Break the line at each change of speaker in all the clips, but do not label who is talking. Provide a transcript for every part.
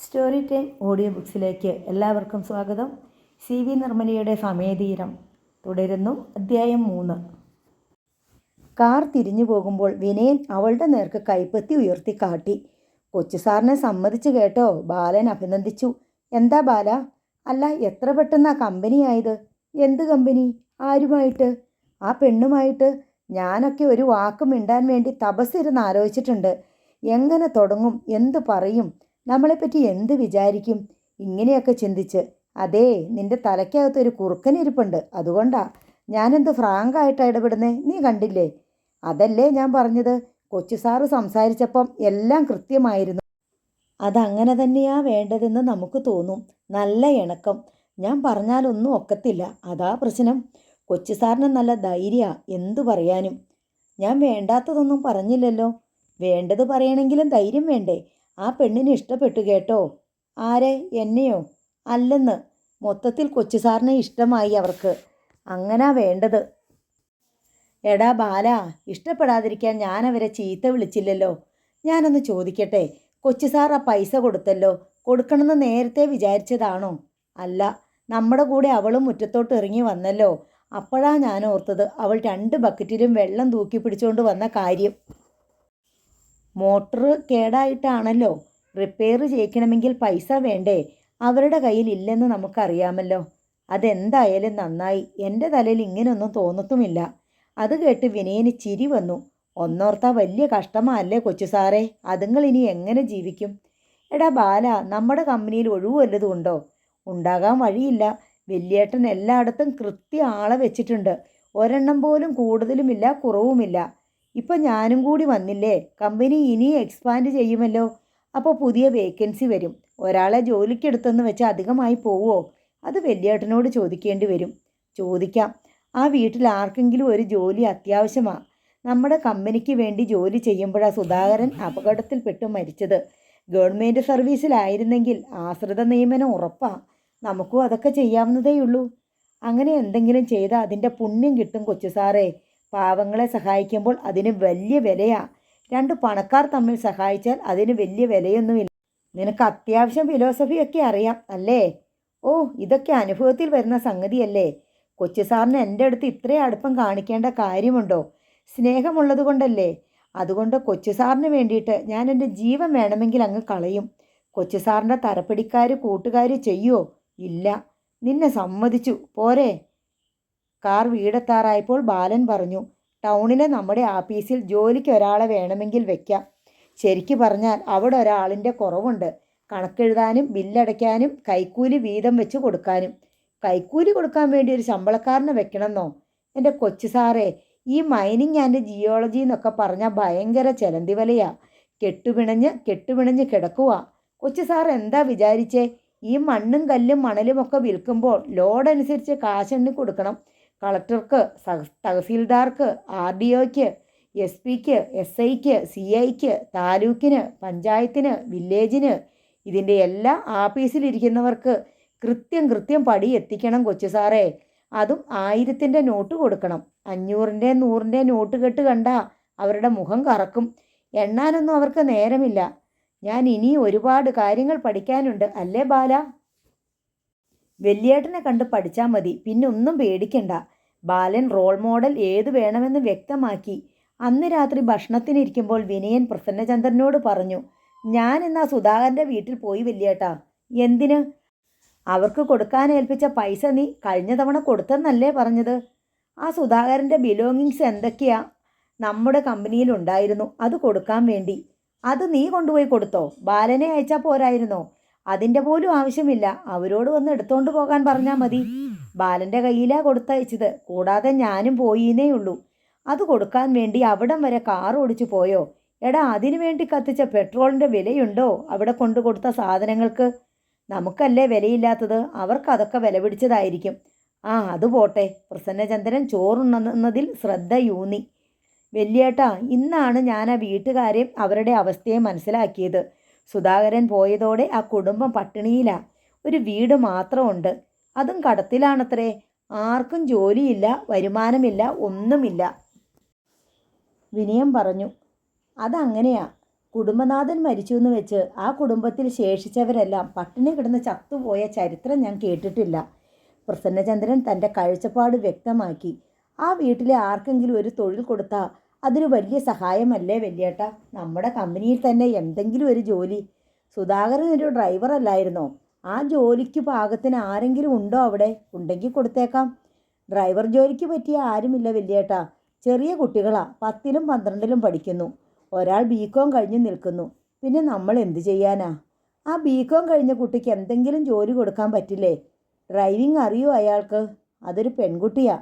Story time audio ബുക്സിലേക്ക് എല്ലാവർക്കും സ്വാഗതം. CV നിർമ്മലയുടെ സമയതീരം തുടരുന്നു. അധ്യായം 3. കാർ തിരിഞ്ഞു പോകുമ്പോൾ വിനയൻ അവളുടെ നേർക്ക് കൈപ്പത്തി ഉയർത്തി കാട്ടി. കൊച്ചു സാറിനെ സമ്മതിച്ചു കേട്ടോ, ബാലൻ അഭിനന്ദിച്ചു. എന്താ ബാല? അല്ല, എത്ര പെട്ടെന്നാ കമ്പനി ആയത്? എന്ത് കമ്പനി? ആരുമായിട്ട്? ആ പെണ്ണുമായിട്ട്. ഞാനൊക്കെ ഒരു വാക്ക് മിണ്ടാൻ വേണ്ടി തപസ്സിരുന്ന് ആലോചിച്ചിട്ടുണ്ട്. എങ്ങനെ തുടങ്ങും, എന്തു പറയും, നമ്മളെപ്പറ്റി എന്ത് വിചാരിക്കും, ഇങ്ങനെയൊക്കെ ചിന്തിച്ച്. അതേ, നിന്റെ തലയ്ക്കകത്തൊരു കുറുക്കനിരിപ്പുണ്ട്, അതുകൊണ്ടാ. ഞാനെന്ത് ഫ്രാങ്കായിട്ടാണ് ഇടപെടുന്നേ, നീ കണ്ടില്ലേ? അതല്ലേ ഞാൻ പറഞ്ഞത്. കൊച്ചു സാറ് സംസാരിച്ചപ്പം എല്ലാം കൃത്യമായിരുന്നു. അതങ്ങനെ തന്നെയാ വേണ്ടതെന്ന് നമുക്ക് തോന്നും. നല്ല ഇണക്കം. ഞാൻ പറഞ്ഞാലൊന്നും ഒക്കത്തില്ല, അതാ പ്രശ്നം. കൊച്ചു സാറിന് നല്ല ധൈര്യ, എന്തു പറയാനും. ഞാൻ വേണ്ടാത്തതൊന്നും പറഞ്ഞില്ലല്ലോ. വേണ്ടത് പറയണമെങ്കിലും ധൈര്യം വേണ്ടേ? ആ പെണ്ണിന് ഇഷ്ടപ്പെട്ടു കേട്ടോ. ആരെ? എന്നെയോ? അല്ലെന്ന്, മൊത്തത്തിൽ കൊച്ചു സാറിനെ ഇഷ്ടമായി അവർക്ക്. അങ്ങനാ വേണ്ടത്. എടാ ബാല, ഇഷ്ടപ്പെടാതിരിക്കാൻ ഞാനവരെ ചീത്ത വിളിച്ചില്ലല്ലോ. ഞാനൊന്ന് ചോദിക്കട്ടെ, കൊച്ചു സാർ ആ പൈസ കൊടുത്തല്ലോ, കൊടുക്കണമെന്ന് നേരത്തെ വിചാരിച്ചതാണോ? അല്ല, നമ്മുടെ കൂടെ അവളും മുറ്റത്തോട്ട് ഇറങ്ങി വന്നല്ലോ. അപ്പോഴാ ഞാൻ ഓർത്തത് അവൾ 2 ബക്കറ്റിലും വെള്ളം തൂക്കി പിടിച്ചുകൊണ്ട് വന്ന കാര്യം. മോട്ടറ് കേടായിട്ടാണല്ലോ. റിപ്പയർ ചെയ്യിക്കണമെങ്കിൽ പൈസ വേണ്ടേ? അവരുടെ കയ്യിൽ ഇല്ലെന്ന് നമുക്കറിയാമല്ലോ. അതെന്തായാലും നന്നായി. എൻ്റെ തലയിൽ ഇങ്ങനെയൊന്നും തോന്നത്തുമില്ല. അത് കേട്ട് വിനയന് ചിരി വന്നു. ഒന്നോർത്താ വലിയ കഷ്ടമല്ലേ കൊച്ചു സാറേ. അതുങ്ങൾ ഇനി എങ്ങനെ ജീവിക്കും? എടാ ബാല, നമ്മുടെ കമ്പനിയിൽ ഒഴിവ് വല്ലതും ഉണ്ടോ? ഉണ്ടാകാൻ വഴിയില്ല. വലിയേട്ടൻ എല്ലായിടത്തും ആളെ വെച്ചിട്ടുണ്ട്. ഒരെണ്ണം പോലും കൂടുതലുമില്ല, കുറവുമില്ല. ഇപ്പം ഞാനും കൂടി വന്നില്ലേ, കമ്പനി ഇനിയും എക്സ്പാൻഡ് ചെയ്യുമല്ലോ. അപ്പോൾ പുതിയ വേക്കൻസി വരും. ഒരാളെ ജോലിക്കെടുത്തെന്ന് വെച്ച് അധികമായി പോവുമോ? അത് വലിയേട്ടനോട് ചോദിക്കേണ്ടി വരും. ചോദിക്കാം. ആ വീട്ടിൽ ആർക്കെങ്കിലും ഒരു ജോലി അത്യാവശ്യമാണ്. നമ്മുടെ കമ്പനിക്ക് വേണ്ടി ജോലി ചെയ്യുമ്പോഴാണ് സുധാകരൻ അപകടത്തിൽപ്പെട്ട് മരിച്ചത്. ഗവൺമെൻറ് സർവീസിലായിരുന്നെങ്കിൽ ആശ്രിത നിയമനം ഉറപ്പാണ്. നമുക്കും അതൊക്കെ ചെയ്യാവുന്നതേയുള്ളൂ. അങ്ങനെ എന്തെങ്കിലും ചെയ്താൽ അതിൻ്റെ പുണ്യം കിട്ടും കൊച്ചു സാറേ. പാവങ്ങളെ സഹായിക്കുമ്പോൾ അതിന് വലിയ വിലയാണ്. 2 പണക്കാർ തമ്മിൽ സഹായിച്ചാൽ അതിന് വലിയ വിലയൊന്നുമില്ല. നിനക്ക് അത്യാവശ്യം ഫിലോസഫിയൊക്കെ അറിയാം അല്ലേ? ഓ, ഇതൊക്കെ അനുഭവത്തിൽ വരുന്ന സംഗതിയല്ലേ. കൊച്ചു സാറിന് എൻ്റെ അടുത്ത് ഇത്രയും അടുപ്പം കാണിക്കേണ്ട കാര്യമുണ്ടോ? സ്നേഹമുള്ളത് കൊണ്ടല്ലേ. അതുകൊണ്ട് കൊച്ചു സാറിന് വേണ്ടിയിട്ട് ഞാൻ എൻ്റെ ജീവൻ വേണമെങ്കിൽ അങ്ങ് കളയും. കൊച്ചു സാറിൻ്റെ തരപ്പിടിക്കാർ കൂട്ടുകാർ ചെയ്യുമോ? ഇല്ല. നിന്നെ സമ്മതിച്ചു പോരെ? കാർ വീടെത്താറായപ്പോൾ ബാലൻ പറഞ്ഞു, ടൗണിലെ നമ്മുടെ ആഫീസിൽ ജോലിക്ക് ഒരാളെ വേണമെങ്കിൽ വെക്കാം. ശരിക്കു പറഞ്ഞാൽ അവിടെ ഒരാളിൻ്റെ കുറവുണ്ട്. കണക്കെഴുതാനും ബില്ലടയ്ക്കാനും കൈക്കൂലി വീതം വെച്ച് കൊടുക്കാനും. കൈക്കൂലി കൊടുക്കാൻ വേണ്ടി ഒരു ശമ്പളക്കാരനെ വെക്കണമെന്നോ? എൻ്റെ കൊച്ചു സാറേ, ഈ മൈനിങ് ആൻഡ് ജിയോളജി എന്നൊക്കെ പറഞ്ഞാൽ ഭയങ്കര ചെലന്തി വലയാ. കെട്ടുപിണഞ്ഞ് കിടക്കുക. കൊച്ചു സാർ എന്താ വിചാരിച്ചേ? ഈ മണ്ണും കല്ലും മണലും ഒക്കെ വിൽക്കുമ്പോൾ ലോഡനുസരിച്ച് കാശെണ്ണി കൊടുക്കണം. കളക്ടർക്ക്, തഹസീൽദാർക്ക്, RDOയ്ക്ക്, SP-ക്ക്, SIക്ക്, CIക്ക്, താലൂക്കിന്, പഞ്ചായത്തിന്, വില്ലേജിന്, ഇതിൻ്റെ എല്ലാം ആഫീസിലിരിക്കുന്നവർക്ക് കൃത്യം പടി എത്തിക്കണം കൊച്ചു സാറേ. അതും 1000-ൻ്റെ നോട്ട് കൊടുക്കണം. 500-ൻ്റെ 100-ൻ്റെ നോട്ട് കെട്ട് കണ്ടാ അവരുടെ മുഖം കറക്കും. എണ്ണാനൊന്നും അവർക്ക് നേരമില്ല. ഞാൻ ഇനി ഒരുപാട് കാര്യങ്ങൾ പഠിക്കാനുണ്ട് അല്ലേ ബാല? വലിയേട്ടനെ കണ്ട് പഠിച്ചാൽ മതി, പിന്നെ ഒന്നും പേടിക്കണ്ട. ബാലൻ റോൾ മോഡൽ ഏത് വേണമെന്ന് വ്യക്തമാക്കി. അന്ന് രാത്രി ഭക്ഷണത്തിനിരിക്കുമ്പോൾ വിനയൻ പ്രസന്നചന്ദ്രനോട് പറഞ്ഞു, ഞാൻ എന്നാ സുധാകരൻ്റെ വീട്ടിൽ പോയി വലിയേട്ടാ. എന്തിന്? അവർക്ക് കൊടുക്കാൻ ഏൽപ്പിച്ച പൈസ നീ കഴിഞ്ഞ തവണ കൊടുത്തെന്നല്ലേ പറഞ്ഞത്? ആ സുധാകരൻ്റെ ബിലോങ്ങിങ്സ് എന്തൊക്കെയാ നമ്മുടെ കമ്പനിയിലുണ്ടായിരുന്നു, അത് കൊടുക്കാൻ വേണ്ടി. അത് നീ കൊണ്ടുപോയി കൊടുത്തോ? ബാലനെ അയച്ചാൽ പോരായിരുന്നോ? അതിൻ്റെ പോലും ആവശ്യമില്ല. അവരോട് വന്ന് എടുത്തോണ്ട് പോകാൻ പറഞ്ഞാൽ മതി. ബാലൻ്റെ കയ്യിലാ കൊടുത്തയച്ചത്. കൂടാതെ ഞാനും പോയിന്നേ ഉള്ളൂ. അത് കൊടുക്കാൻ വേണ്ടി അവിടം വരെ കാർ ഓടിച്ചു പോയോ? എടാ, അതിനു വേണ്ടി കത്തിച്ച പെട്രോളിൻ്റെ വിലയുണ്ടോ അവിടെ കൊണ്ടു കൊടുത്ത സാധനങ്ങൾക്ക്? നമുക്കല്ലേ വിലയില്ലാത്തത്, അവർക്ക് അതൊക്കെ വില പിടിച്ചതായിരിക്കും. അത് പോട്ടെ. പ്രസന്നചന്ദ്രൻ ചോറുണ്ണുന്നതിൽ ശ്രദ്ധയൂന്നി. വലിയേട്ടാ, ഇന്നാണ് ഞാൻ ആ വീട്ടുകാരെ അവരുടെ അവസ്ഥയെ മനസ്സിലാക്കിയത്. സുധാകരൻ പോയതോടെ ആ കുടുംബം പട്ടിണിയിലാ. ഒരു വീട് മാത്രമുണ്ട്, അതും കടത്തിലാണത്രേ. ആർക്കും ജോലിയില്ല, വരുമാനമില്ല, ഒന്നുമില്ല. വിനയം പറഞ്ഞു, അതങ്ങനെയാ. കുടുംബനാഥൻ മരിച്ചു എന്ന് വെച്ച് ആ കുടുംബത്തിൽ ശേഷിച്ചവരെല്ലാം പട്ടിണി കിടന്ന് ചത്തുപോയ ചരിത്രം ഞാൻ കേട്ടിട്ടില്ല. പ്രസന്നചന്ദ്രൻ തൻ്റെ കാഴ്ചപ്പാട് വ്യക്തമാക്കി. ആ വീട്ടിലെ ആർക്കെങ്കിലും ഒരു തൊഴിൽ കൊടുത്താൽ അതൊരു വലിയ സഹായമല്ലേ വല്യേട്ടാ? നമ്മുടെ കമ്പനിയിൽ തന്നെ എന്തെങ്കിലും ഒരു ജോലി. സുധാകരൻ ഒരു ഡ്രൈവർ അല്ലായിരുന്നോ? ആ ജോലിക്ക് പാകത്തിന് ആരെങ്കിലും ഉണ്ടോ അവിടെ? ഉണ്ടെങ്കിൽ കൊടുത്തേക്കാം. ഡ്രൈവർ ജോലിക്ക് പറ്റിയ ആരുമില്ല വല്യേട്ടാ. ചെറിയ കുട്ടികളാ, 10ലും 12ലും പഠിക്കുന്നു. ഒരാൾ ബികോം കഴിഞ്ഞ് നിൽക്കുന്നു. പിന്നെ നമ്മൾ എന്ത് ചെയ്യാനാ? ആ ബികോം കഴിഞ്ഞ കുട്ടിക്ക് എന്തെങ്കിലും ജോലി കൊടുക്കാൻ പറ്റില്ലേ? ഡ്രൈവിംഗ് അറിയോ അയാൾക്ക്? അതൊരു പെൺകുട്ടിയാ.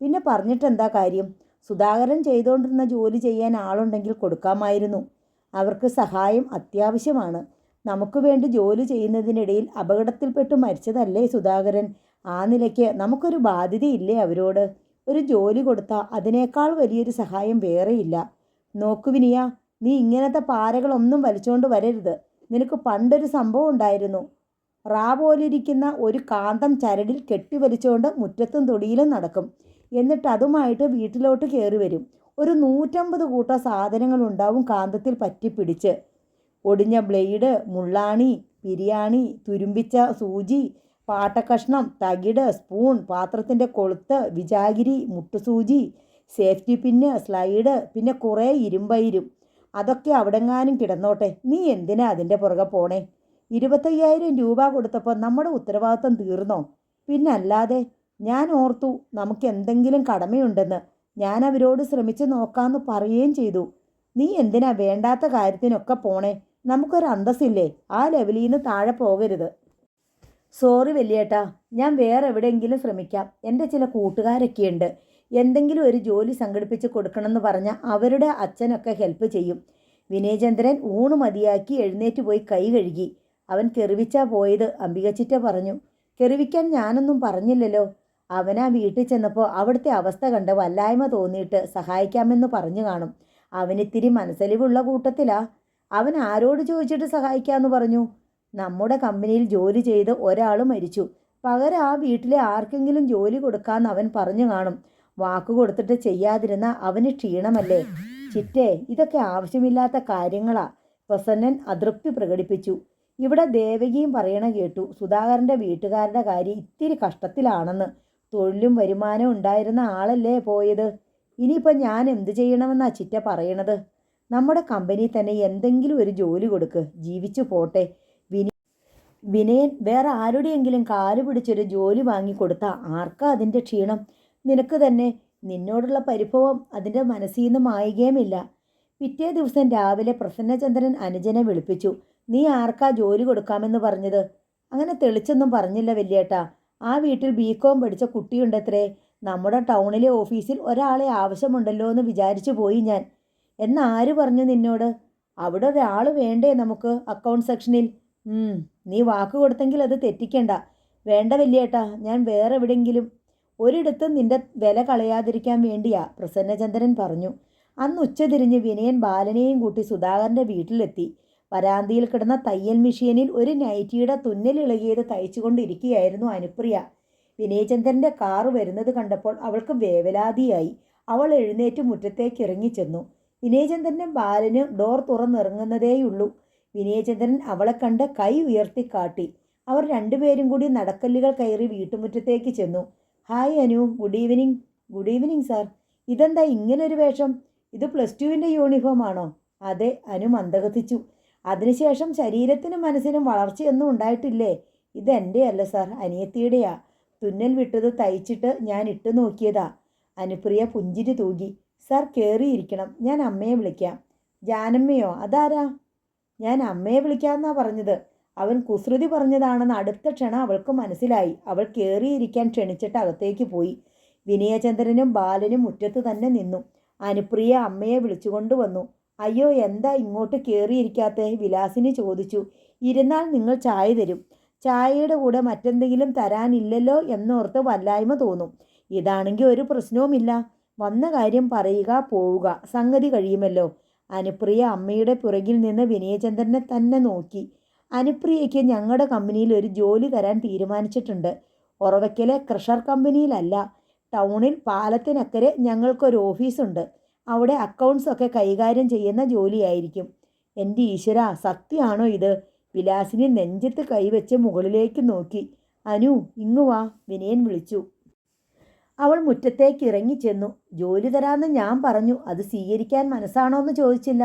പിന്നെ പറഞ്ഞിട്ടെന്താ കാര്യം? സുധാകരൻ ചെയ്തുകൊണ്ടിരുന്ന ജോലി ചെയ്യാൻ ആളുണ്ടെങ്കിൽ കൊടുക്കാമായിരുന്നു. അവർക്ക് സഹായം അത്യാവശ്യമാണ്. നമുക്ക് വേണ്ടി ജോലി ചെയ്യുന്നതിനിടയിൽ അപകടത്തിൽപ്പെട്ട് മരിച്ചതല്ലേ സുധാകരൻ? ആ നിലയ്ക്ക് നമുക്കൊരു ബാധ്യതയില്ലേ അവരോട്? ഒരു ജോലി കൊടുത്താൽ അതിനേക്കാൾ വലിയൊരു സഹായം വേറെയില്ല. നോക്കു വിനിയ, നീ ഇങ്ങനത്തെ പാരകളൊന്നും വലിച്ചുകൊണ്ട് വരരുത്. നിനക്ക് പണ്ടൊരു സംഭവം ഉണ്ടായിരുന്നു. പോലിരിക്കുന്ന ഒരു കാന്തം ചരടിൽ കെട്ടിവലിച്ചുകൊണ്ട് മുറ്റത്തും തൊടിയിലും നടക്കും. എന്നിട്ട് അതുമായിട്ട് വീട്ടിലോട്ട് കയറി വരും. ഒരു 150 കൂട്ടം സാധനങ്ങളുണ്ടാവും കാന്തത്തിൽ പറ്റിപ്പിടിച്ച്. ഒടിഞ്ഞ ബ്ലേഡ്, മുള്ളാണി, പിരിയാണി, തുരുമ്പിച്ച സൂചി, പാട്ടക്കഷ്ണം, തകിട്, സ്പൂൺ, പാത്രത്തിൻ്റെ കൊളുത്ത്, വിജാഗിരി, മുട്ടുസൂചി, സേഫ്റ്റി പിന്ന്, സ്ലൈഡ്, പിന്നെ കുറേ ഇരുമ്പയിരും. അതൊക്കെ അവിടെങ്ങാനും കിടന്നോട്ടെ. നീ എന്തിനാ അതിൻ്റെ പുറകെ പോണേ? 25,000 രൂപ കൊടുത്തപ്പോൾ നമ്മുടെ ഉത്തരവാദിത്തം തീർന്നോ? പിന്നല്ലാതെ. ഞാൻ ഓർത്തു നമുക്ക് എന്തെങ്കിലും കടമയുണ്ടെന്ന്. ഞാൻ അവരോട് ശ്രമിച്ചു നോക്കാമെന്ന് പറയുകയും ചെയ്തു. നീ എന്തിനാ വേണ്ടാത്ത കാര്യത്തിനൊക്കെ പോണേ? നമുക്കൊരു അന്തസ്സില്ലേ? ആ ലെവലിൽ നിന്ന് താഴെ പോകരുത്. സോറി വല്യേട്ടാ, ഞാൻ വേറെ എവിടെയെങ്കിലും ശ്രമിക്കാം. എൻ്റെ ചില കൂട്ടുകാരൊക്കെയുണ്ട്. എന്തെങ്കിലും ഒരു ജോലി സംഘടിപ്പിച്ച് കൊടുക്കണമെന്ന് പറഞ്ഞാൽ അവരുടെ അച്ഛനൊക്കെ ഹെൽപ്പ് ചെയ്യും. വിനയചന്ദ്രൻ ഊണ് മതിയാക്കി എഴുന്നേറ്റ് പോയി കൈ കഴുകി. അവൻ കെറിവിച്ചാ പോയത്, അംബികച്ചിറ്റ പറഞ്ഞു. കെറിവിക്കാൻ ഞാനൊന്നും പറഞ്ഞില്ലല്ലോ. അവനാ വീട്ടിൽ ചെന്നപ്പോൾ അവിടുത്തെ അവസ്ഥ കണ്ട് വല്ലായ്മ തോന്നിയിട്ട് സഹായിക്കാമെന്ന് പറഞ്ഞു കാണും. അവനിത്തിരി മനസ്സലിവുള്ള കൂട്ടത്തിലാ. അവൻ ആരോട് ചോദിച്ചിട്ട് സഹായിക്കാമെന്ന് പറഞ്ഞു? നമ്മുടെ കമ്പനിയിൽ ജോലി ചെയ്ത് ഒരാൾ മരിച്ചു. പകരം ആ വീട്ടിലെ ആർക്കെങ്കിലും ജോലി കൊടുക്കാമെന്ന് അവൻ പറഞ്ഞു കാണും. വാക്ക് കൊടുത്തിട്ട് ചെയ്യാതിരുന്ന അവന് ക്ഷീണമല്ലേ? ചിറ്റേ, ഇതൊക്കെ ആവശ്യമില്ലാത്ത കാര്യങ്ങളാ. പ്രസന്നൻ അതൃപ്തി പ്രകടിപ്പിച്ചു. ഇവിടെ ദേവകിയും പറയണ കേട്ടു, സുധാകരൻ്റെ വീട്ടുകാരുടെ കാര്യം ഇത്തിരി കഷ്ടത്തിലാണെന്ന്. തൊഴിലും വരുമാനവും ഉണ്ടായിരുന്ന ആളല്ലേ പോയത്. ഇനിയിപ്പോൾ ഞാൻ എന്ത് ചെയ്യണമെന്നാ ചിറ്റ പറയണത്? നമ്മുടെ കമ്പനിയിൽ തന്നെ എന്തെങ്കിലും ഒരു ജോലി കൊടുക്ക്, ജീവിച്ചു പോട്ടെ. വിനയൻ വേറെ ആരുടെയെങ്കിലും കാല് പിടിച്ചൊരു ജോലി വാങ്ങിക്കൊടുത്താൽ ആർക്കാ അതിൻ്റെ ക്ഷീണം? നിനക്ക് തന്നെ. നിന്നോടുള്ള പരിഭവം അതിൻ്റെ മനസ്സിൽ നിന്ന് മായുകയുമില്ല. പിറ്റേ ദിവസം രാവിലെ പ്രസന്നചന്ദ്രൻ അനുജനെ വിളിപ്പിച്ചു. നീ ആർക്കാ ജോലി കൊടുക്കാമെന്ന് പറഞ്ഞത്? അങ്ങനെ തെളിച്ചൊന്നും പറഞ്ഞില്ല വല്യേട്ടാ. ആ വീട്ടിൽ ബികോം പഠിച്ച കുട്ടിയുണ്ടത്രേ. നമ്മുടെ ടൗണിലെ ഓഫീസിൽ ഒരാളെ ആവശ്യമുണ്ടല്ലോ എന്ന് വിചാരിച്ചു പോയി ഞാൻ. എന്നാര് പറഞ്ഞു നിന്നോട്? അവിടെ ഒരാൾ വേണ്ടേ നമുക്ക് അക്കൗണ്ട് സെക്ഷനിൽ? നീ വാക്ക് കൊടുത്തെങ്കിൽ അത് തെറ്റിക്കണ്ട. വേണ്ട വല്യേട്ടാ, ഞാൻ വേറെ എവിടെയെങ്കിലും. ഒരിടത്തും നിന്റെ വില കളയാതിരിക്കാൻ വേണ്ടിയാ, പ്രസന്നചന്ദ്രൻ പറഞ്ഞു. അന്ന് ഉച്ചതിരിഞ്ഞ് വിനയൻ ബാലനെയും കൂട്ടി സുധാകരൻ്റെ വീട്ടിലെത്തി. വരാന്തിയിൽ കിടന്ന തയ്യൽ മെഷീനിൽ ഒരു നൈറ്റിയുടെ തുന്നലിളകിയത് തയ്ച്ചുകൊണ്ടിരിക്കുകയായിരുന്നു അനുപ്രിയ. വിനയചന്ദ്രൻ്റെ കാറ് വരുന്നത് കണ്ടപ്പോൾ അവൾക്ക് വേവലാതിയായി. അവൾ എഴുന്നേറ്റ് മുറ്റത്തേക്ക് ഇറങ്ങിച്ചെന്നു. വിനയചന്ദ്രനും ബാലന് ഡോർ തുറന്നിറങ്ങുന്നതേയുള്ളൂ. വിനയചന്ദ്രൻ അവളെ കണ്ട് കൈ ഉയർത്തി കാട്ടി. അവർ രണ്ടുപേരും കൂടി നടക്കല്ലുകൾ കയറി വീട്ടുമുറ്റത്തേക്ക് ചെന്നു. Hi Anu, good evening. Good evening sir. ഇതെന്താ ഇങ്ങനൊരു വേഷം? ഇത് +2-ൻ്റെ യൂണിഫോം ആണോ? അതെ, അനു മന്ദഗതിച്ചു. അതിനുശേഷം ശരീരത്തിനും മനസ്സിനും വളർച്ചയൊന്നും ഉണ്ടായിട്ടില്ലേ? ഇതെൻ്റെ അല്ല സാർ, അനിയത്തിയുടെയാ. തുന്നൽ വിട്ടത് തയ്ച്ചിട്ട് ഞാൻ ഇട്ടു നോക്കിയതാ. അനുപ്രിയ പുഞ്ചിരി തൂകി. സാർ കയറിയിരിക്കണം, ഞാൻ അമ്മയെ വിളിക്കാം. ജാനമ്മയോ? അതാരാ? ഞാൻ അമ്മയെ വിളിക്കാമെന്നാ പറഞ്ഞത്. അവൻ കുസൃതി പറഞ്ഞതാണെന്ന് അടുത്ത ക്ഷണം അവൾക്ക് മനസ്സിലായി. അവൾ കയറിയിരിക്കാൻ ക്ഷണിച്ചിട്ട് അകത്തേക്ക് പോയി. വിനയചന്ദ്രനും ബാലനും മുറ്റത്ത് തന്നെ നിന്നു. അനുപ്രിയ അമ്മയെ വിളിച്ചുകൊണ്ട് വന്നു. അയ്യോ, എന്താ ഇങ്ങോട്ട് കയറിയിരിക്കാത്തേ? വിലാസിനി ചോദിച്ചു. ഇരുന്നാൽ നിങ്ങൾ ചായ തരും. ചായയുടെ കൂടെ മറ്റെന്തെങ്കിലും തരാനില്ലല്ലോ എന്നോർത്ത് വല്ലായ്മ തോന്നും. ഇതാണെങ്കിൽ ഒരു പ്രശ്നവുമില്ല. വന്ന കാര്യം പറയുക, പോവുക, സംഗതി കഴിയുമല്ലോ. അനുപ്രിയ അമ്മയുടെ പുറകിൽ നിന്ന് വിനയചന്ദ്രനെ തന്നെ നോക്കി. അനുപ്രിയയ്ക്ക് ഞങ്ങളുടെ കമ്പനിയിൽ ഒരു ജോലി തരാൻ തീരുമാനിച്ചിട്ടുണ്ട്. ഒറവയ്ക്കലെ ക്രഷർ കമ്പനിയിലല്ല, ടൗണിൽ പാലത്തിനക്കരെ ഞങ്ങൾക്കൊരു ഓഫീസുണ്ട്. അവിടെ അക്കൗണ്ട്സ് ഒക്കെ കൈകാര്യം ചെയ്യുന്ന ജോലിയായിരിക്കും. എൻ്റെ ഈശ്വര, സത്യമാണോ ഇത്? വിലാസിനി നെഞ്ചത്ത് കൈവച്ച് മുകളിലേക്ക് നോക്കി. അനു, ഇങ്ങു വാ, വിനയൻ വിളിച്ചു. അവൾ മുറ്റത്തേക്ക് ഇറങ്ങിച്ചെന്നു. ജോലി തരാമെന്ന് ഞാൻ പറഞ്ഞു, അത് സ്വീകരിക്കാൻ മനസ്സാണോ എന്ന് ചോദിച്ചില്ല.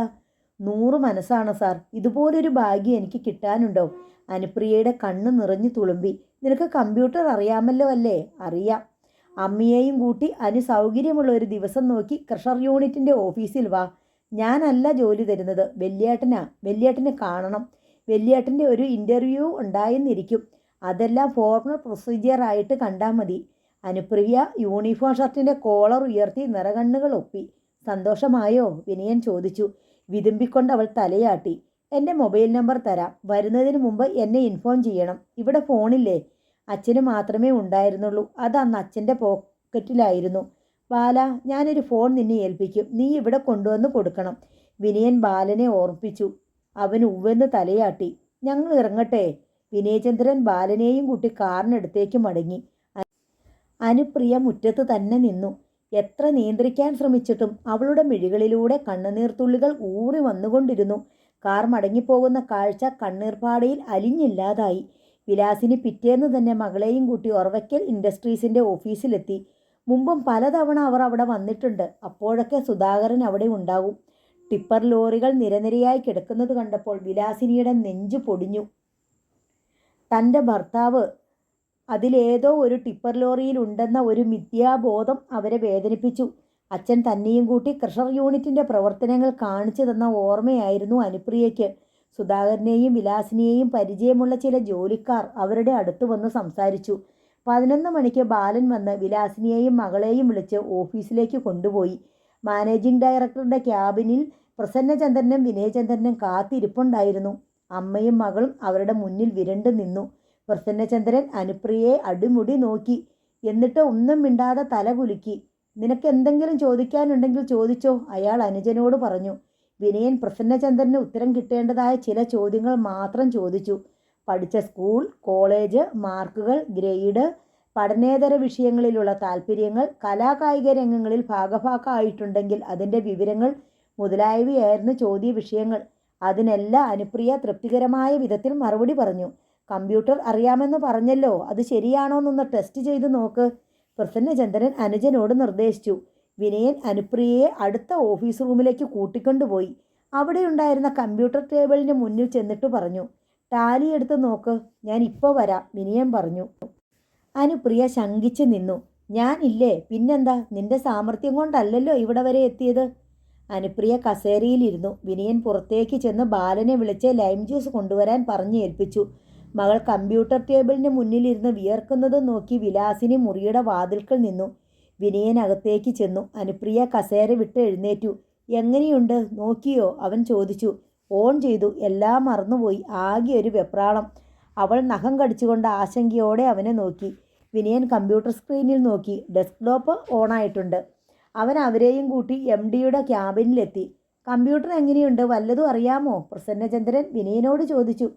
100 മനസ്സാണ് സാർ. ഇതുപോലൊരു ഭാഗ്യം എനിക്ക് കിട്ടാനുണ്ടോ? അനുപ്രിയയുടെ കണ്ണ് നിറഞ്ഞു തുളുമ്പി. നിനക്ക് കമ്പ്യൂട്ടർ അറിയാമല്ലോ അല്ലേ? അറിയാം. അമ്മയെയും കൂട്ടി അനു സൗകര്യമുള്ള ഒരു ദിവസം നോക്കി ക്രഷർ യൂണിറ്റിൻ്റെ ഓഫീസിൽ വാ. ഞാനല്ല ജോലി തരുന്നത്, വെല്യേട്ടനാ. വെല്യേട്ടനെ കാണണം. വെല്യേട്ടൻ്റെ ഒരു ഇൻ്റർവ്യൂ ഉണ്ടായെന്നിരിക്കും. അതെല്ലാം ഫോർമൽ പ്രൊസീജിയറായിട്ട് കണ്ടാൽ മതി. അനുപ്രിയ യൂണിഫോം ഷർട്ടിൻ്റെ കോളർ ഉയർത്തി നിറകണ്ണുകൾ ഒപ്പി. സന്തോഷമായോ? വിനയൻ ചോദിച്ചു. വിതുമ്പിക്കൊണ്ട് അവൾ തലയാട്ടി. എൻ്റെ മൊബൈൽ നമ്പർ തരാം. വരുന്നതിന് മുമ്പ് എന്നെ ഇൻഫോം ചെയ്യണം. ഇവിടെ ഫോണില്ലേ? അച്ഛന് മാത്രമേ ഉണ്ടായിരുന്നുള്ളൂ. അത് അന്ന് അച്ഛൻ്റെ പോക്കറ്റിലായിരുന്നു. ബാല, ഞാനൊരു ഫോൺ നിന്നെ ഏൽപ്പിക്കും. നീ ഇവിടെ കൊണ്ടുവന്ന് കൊടുക്കണം. വിനയൻ ബാലനെ ഓർമ്മിപ്പിച്ചു. അവൻ ഉവ്വെന്ന് തലയാട്ടി. ഞങ്ങൾ ഇറങ്ങട്ടെ? വിനയചന്ദ്രൻ ബാലനെയും കൂട്ടി കാറിനടുത്തേക്ക് മടങ്ങി. അനുപ്രിയ മുറ്റത്ത് തന്നെ നിന്നു. എത്ര നിയന്ത്രിക്കാൻ ശ്രമിച്ചിട്ടും അവളുടെ മിഴികളിലൂടെ കണ്ണുനീർത്തുള്ളികൾ ഊറി വന്നുകൊണ്ടിരുന്നു. കാർ മടങ്ങിപ്പോകുന്ന കാഴ്ച കണ്ണീർപ്പാടയിൽ അലിഞ്ഞില്ലാതായി. വിലാസിനി പിറ്റേന്ന് തന്നെ മകളെയും കൂട്ടി ഒറവയ്ക്കൽ ഇൻഡസ്ട്രീസിൻ്റെ ഓഫീസിലെത്തി. മുമ്പും പലതവണ അവർ അവിടെ വന്നിട്ടുണ്ട്. അപ്പോഴൊക്കെ സുധാകരൻ അവിടെ ഉണ്ടാകും. ടിപ്പർ ലോറികൾ നിരനിരയായി കിടക്കുന്നത് കണ്ടപ്പോൾ വിലാസിനിയുടെ നെഞ്ചു പൊടിഞ്ഞു. തൻ്റെ ഭർത്താവ് അതിലേതോ ഒരു ടിപ്പർ ലോറിയിലുണ്ടെന്ന ഒരു മിഥ്യാബോധം അവരെ വേദനിപ്പിച്ചു. അച്ഛൻ തന്നെയും കൂട്ടി ക്രഷർ യൂണിറ്റിൻ്റെ പ്രവർത്തനങ്ങൾ കാണിച്ചു തന്ന ഓർമ്മയായിരുന്നു അനുപ്രിയയ്ക്ക്. സുധാകരനെയും വിലാസിനിയെയും പരിചയമുള്ള ചില ജോലിക്കാർ അവരുടെ അടുത്ത് വന്ന് സംസാരിച്ചു. 11 മണിക്ക് ബാലൻ വന്ന് വിലാസിനിയെയും മകളെയും വിളിച്ച് ഓഫീസിലേക്ക് കൊണ്ടുപോയി. മാനേജിംഗ് ഡയറക്ടറുടെ ക്യാബിനിൽ പ്രസന്നചന്ദ്രനും വിനയചന്ദ്രനും കാത്തിരിപ്പുണ്ടായിരുന്നു. അമ്മയും മകളും അവരുടെ മുന്നിൽ വിരണ്ടു നിന്നു. പ്രസന്നചന്ദ്രൻ അനുപ്രിയയെ അടിമുടി നോക്കി. എന്നിട്ട് ഒന്നും മിണ്ടാതെ തല കുലുക്കി. നിനക്ക് എന്തെങ്കിലും ചോദിക്കാനുണ്ടെങ്കിൽ ചോദിച്ചോ, അയാൾ അനുജനോട് പറഞ്ഞു. വിനയൻ പ്രസന്നചന്ദ്രന് ഉത്തരം കിട്ടേണ്ടതായ ചില ചോദ്യങ്ങൾ മാത്രം ചോദിച്ചു. പഠിച്ച സ്കൂൾ, കോളേജ്, മാർക്കുകൾ, ഗ്രേഡ്, പഠനേതര വിഷയങ്ങളിലുള്ള താല്പര്യങ്ങൾ, കലാകായിക രംഗങ്ങളിൽ ഭാഗഭാക്കായിട്ടുണ്ടെങ്കിൽ അതിൻ്റെ വിവരങ്ങൾ മുതലായവയായിരുന്നു ചോദ്യ വിഷയങ്ങൾ. അതിനെല്ലാം അനുപ്രിയ തൃപ്തികരമായ വിധത്തിൽ മറുപടി പറഞ്ഞു. കമ്പ്യൂട്ടർ അറിയാമെന്ന് പറഞ്ഞല്ലോ, അത് ശരിയാണോന്നൊന്ന് ടെസ്റ്റ് ചെയ്ത് നോക്ക്, പ്രസന്നചന്ദ്രൻ അനുജനോട് നിർദ്ദേശിച്ചു. വിനയൻ അനുപ്രിയയെ അടുത്ത ഓഫീസ് റൂമിലേക്ക് കൂട്ടിക്കൊണ്ടുപോയി. അവിടെയുണ്ടായിരുന്ന കമ്പ്യൂട്ടർ ടേബിളിന് മുന്നിൽ ചെന്നിട്ട് പറഞ്ഞു. ടാലി എടുത്ത് നോക്ക്. ഞാൻ ഇപ്പോൾ വരാം, വിനയൻ പറഞ്ഞു. അനുപ്രിയ ശങ്കിച്ച് നിന്നു. ഞാനില്ലേ, പിന്നെന്താ? നിന്റെ സാമർഥ്യം കൊണ്ടല്ലല്ലോ ഇവിടെ വരെ എത്തിയത്. അനുപ്രിയ കസേരയിലിരുന്നു. വിനയൻ പുറത്തേക്ക് ചെന്ന് ബാലനെ വിളിച്ച് ലൈം ജ്യൂസ് കൊണ്ടുവരാൻ പറഞ്ഞു ഏൽപ്പിച്ചു. മകൾ കമ്പ്യൂട്ടർ ടേബിളിന് മുന്നിലിരുന്ന് വിയർക്കുന്നത് നോക്കി വിലാസിനി മുറിയുടെ വാതിൽക്കൽ നിന്നു. വിനയൻ അകത്തേക്ക് ചെന്നു. അനുപ്രിയ കസേര വിട്ട് എഴുന്നേറ്റു. എങ്ങനെയുണ്ട്, നോക്കിയോ? അവൻ ചോദിച്ചു. ഓൺ ചെയ്തു. എല്ലാം മറന്നുപോയി. ആകെ ഒരു വെപ്രാളം. അവൾ നഖം കടിച്ചുകൊണ്ട് ആശങ്കയോടെ അവനെ നോക്കി. വിനയൻ കമ്പ്യൂട്ടർ സ്ക്രീനിൽ നോക്കി. ഡെസ്ക്ടോപ്പ് ഓണായിട്ടുണ്ട്. അവൻ അവരെയും കൂട്ടി MDയുടെ ക്യാബിനിലെത്തി. കമ്പ്യൂട്ടർ എങ്ങനെയുണ്ട്, വല്ലതും അറിയാമോ? പ്രസന്നചന്ദ്രൻ വിനയനോട് ചോദിച്ചു.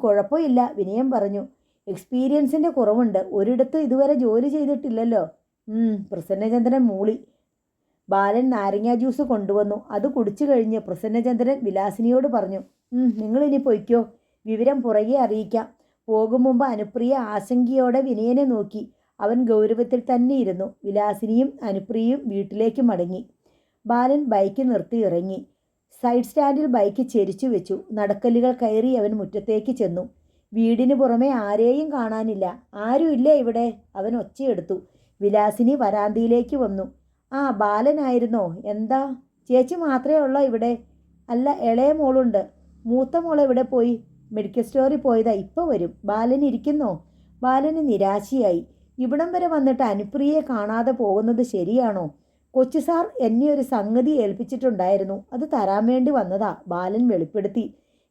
കുഴപ്പമില്ല, വിനയൻ പറഞ്ഞു. എക്സ്പീരിയൻസിൻ്റെ കുറവുണ്ട്. ഒരിടത്തും ഇതുവരെ ജോലി ചെയ്തിട്ടില്ലല്ലോ. പ്രസന്നചന്ദ്രൻ മൂളി. ബാലൻ നാരങ്ങ ജ്യൂസ് കൊണ്ടുവന്നു. അത് കുടിച്ചു കഴിഞ്ഞ് പ്രസന്നചന്ദ്രൻ വിലാസിനിയോട് പറഞ്ഞു. നിങ്ങളിനി പൊയ്ക്കോ, വിവരം പുറകെ അറിയിക്കാം. പോകും മുമ്പ് അനുപ്രിയ ആശങ്കയോടെ വിനയനെ നോക്കി. അവൻ ഗൗരവത്തിൽ തന്നെ ഇരുന്നു. വിലാസിനിയും അനുപ്രിയയും വീട്ടിലേക്ക് മടങ്ങി. ബാലൻ ബൈക്ക് നിർത്തി ഇറങ്ങി. സൈഡ് സ്റ്റാൻഡിൽ ബൈക്ക് ചെരിച്ചു വെച്ചു. നടക്കല്ലുകൾ കയറി അവൻ മുറ്റത്തേക്ക് ചെന്നു. വീടിന് പുറമെ ആരെയും കാണാനില്ല. ആരുമില്ലേ ഇവിടെ? അവൻ ഒച്ചയെടുത്തു. വിലാസിനി വരാന്തയിലേക്ക് വന്നു. ബാലനായിരുന്നോ? എന്താ, ചേച്ചി മാത്രമേ ഉള്ളോ ഇവിടെ? അല്ല, ഇളയ മോളുണ്ട്. മൂത്ത മോൾ എവിടെ പോയി? മെഡിക്കൽ സ്റ്റോറിൽ പോയതാ, ഇപ്പോൾ വരും. ബാലൻ ഇരിക്കുന്നോ? ബാലന് നിരാശയായി. ഇവിടം വരെ വന്നിട്ട് അനുപ്രിയയെ കാണാതെ പോകുന്നത് ശരിയാണോ? കൊച്ചു സാർ എന്നെ ഒരു സംഗതി ഏൽപ്പിച്ചിട്ടുണ്ടായിരുന്നു, അത് തരാൻ വേണ്ടി വന്നതാ, ബാലൻ വെളിപ്പെടുത്തി.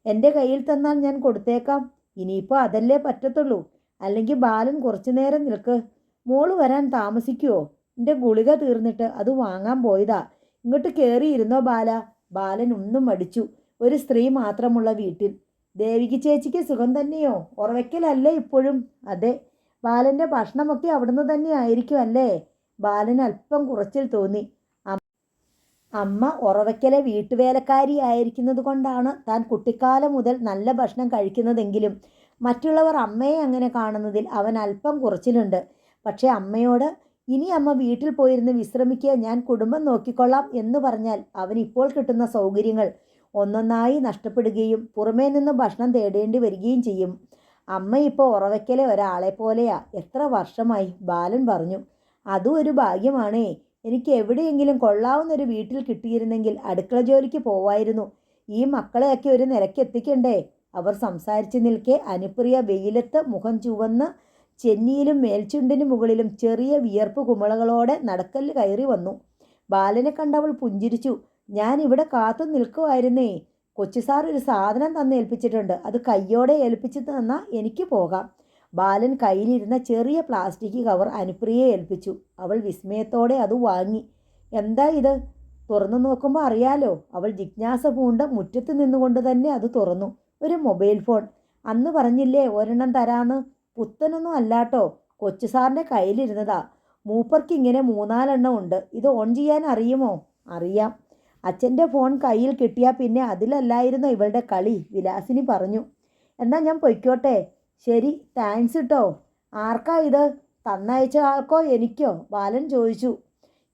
എൻ്റെ കയ്യിൽ തന്നാൽ ഞാൻ കൊടുത്തേക്കാം. ഇനിയിപ്പോൾ അതല്ലേ പറ്റത്തുള്ളൂ. അല്ലെങ്കിൽ ബാലൻ കുറച്ചു നേരം നിൽക്ക്. മോള് വരാൻ താമസിക്കുമോ? എൻ്റെ ഗുളിക തീർന്നിട്ട് അത് വാങ്ങാൻ പോയതാ. ഇങ്ങോട്ട് കയറിയിരുന്നോ ബാല? ബാലൻ ഒന്നും മടിച്ചു. ഒരു സ്ത്രീ മാത്രമുള്ള വീട്ടിൽ. ദേവികി ചേച്ചിക്ക് സുഖം തന്നെയോ? ഉറവയ്ക്കലല്ലേ ഇപ്പോഴും? അതെ. ബാലൻ്റെ ഭക്ഷണമൊക്കെ അവിടുന്ന് തന്നെ ആയിരിക്കും അല്ലേ? ബാലൻ അല്പം കുറച്ചിൽ തോന്നി. അമ്മ ഉറവയ്ക്കലെ വീട്ടുവേലക്കാരിയായിരിക്കുന്നത് കൊണ്ടാണ് താൻ കുട്ടിക്കാലം മുതൽ നല്ല ഭക്ഷണം കഴിക്കുന്നതെങ്കിലും മറ്റുള്ളവർ അമ്മയെ അങ്ങനെ കാണുന്നതിൽ അവൻ അല്പം കുറച്ചിലുണ്ട്. പക്ഷേ അമ്മയോട് ഇനി അമ്മ വീട്ടിൽ പോയിരുന്ന് വിശ്രമിക്കുക, ഞാൻ കുടുംബം നോക്കിക്കൊള്ളാം എന്ന് പറഞ്ഞാൽ അവൻ ഇപ്പോൾ കിട്ടുന്ന സൗകര്യങ്ങൾ ഒന്നൊന്നായി നഷ്ടപ്പെടുകയും പുറമേ നിന്ന് ഭക്ഷണം തേടേണ്ടി വരികയും ചെയ്യും. അമ്മ ഇപ്പോൾ ഉറവയ്ക്കലെ ഒരാളെ പോലെയാ. എത്ര വർഷമായി, ബാലൻ പറഞ്ഞു. അതും ഒരു ഭാഗ്യമാണേ. എനിക്ക് എവിടെയെങ്കിലും കൊള്ളാവുന്നൊരു വീട്ടിൽ കിട്ടിയിരുന്നെങ്കിൽ അടുക്കള ജോലിക്ക് പോവായിരുന്നു. ഈ മക്കളെയൊക്കെ ഒരു നിലയ്ക്ക് എത്തിക്കണ്ടേ? അവർ സംസാരിച്ചു നിൽക്കെ അനുപ്രിയ വെയിലത്ത് മുഖം ചുവന്ന് ചെന്നിയിലും മേൽചുണ്ടിന് മുകളിലും ചെറിയ വിയർപ്പ് കുമിളകളോടെ നടക്കല്ല് കയറി വന്നു. ബാലനെ കണ്ടവൾ പുഞ്ചിരിച്ചു. ഞാൻ ഇവിടെ കാത്തു നിൽക്കുമായിരുന്നേ. കൊച്ചു സാർ ഒരു സാധനം തന്നേൽപ്പിച്ചിട്ടുണ്ട്. അത് കയ്യോടെ ഏൽപ്പിച്ചു തന്നാൽ എനിക്ക് പോകാം. ബാലൻ കയ്യിലിരുന്ന ചെറിയ പ്ലാസ്റ്റിക് കവർ അനുപ്രിയയെ ഏൽപ്പിച്ചു. അവൾ വിസ്മയത്തോടെ അത് വാങ്ങി. എന്താ ഇത്? തുറന്നു നോക്കുമ്പോൾ അറിയാലോ. അവൾ ജിജ്ഞാസ പൂണ്ട് മുറ്റത്ത് നിന്നുകൊണ്ട് തന്നെ അത് തുറന്നു. ഒരു മൊബൈൽ ഫോൺ. അന്ന് പറഞ്ഞില്ലേ ഒരെണ്ണം തരാന്ന്? പുത്തനൊന്നും അല്ലാട്ടോ, കൊച്ചു സാറിൻ്റെ കയ്യിലിരുന്നതാ. മൂപ്പർക്ക് ഇങ്ങനെ 3-4 ഉണ്ട്. ഇത് ഓൺ ചെയ്യാൻ അറിയുമോ? അറിയാം. അച്ഛൻ്റെ ഫോൺ കയ്യിൽ കിട്ടിയാൽ പിന്നെ അതിലല്ലായിരുന്നോ ഇവളുടെ കളി, വിലാസിനി പറഞ്ഞു. എന്നാൽ ഞാൻ പൊയ്ക്കോട്ടെ. ശരി, താങ്ക്സ് കേട്ടോ. ആർക്കാ ഇത്? തന്നയച്ച ആൾക്കോ എനിക്കോ? ബാലൻ ചോദിച്ചു.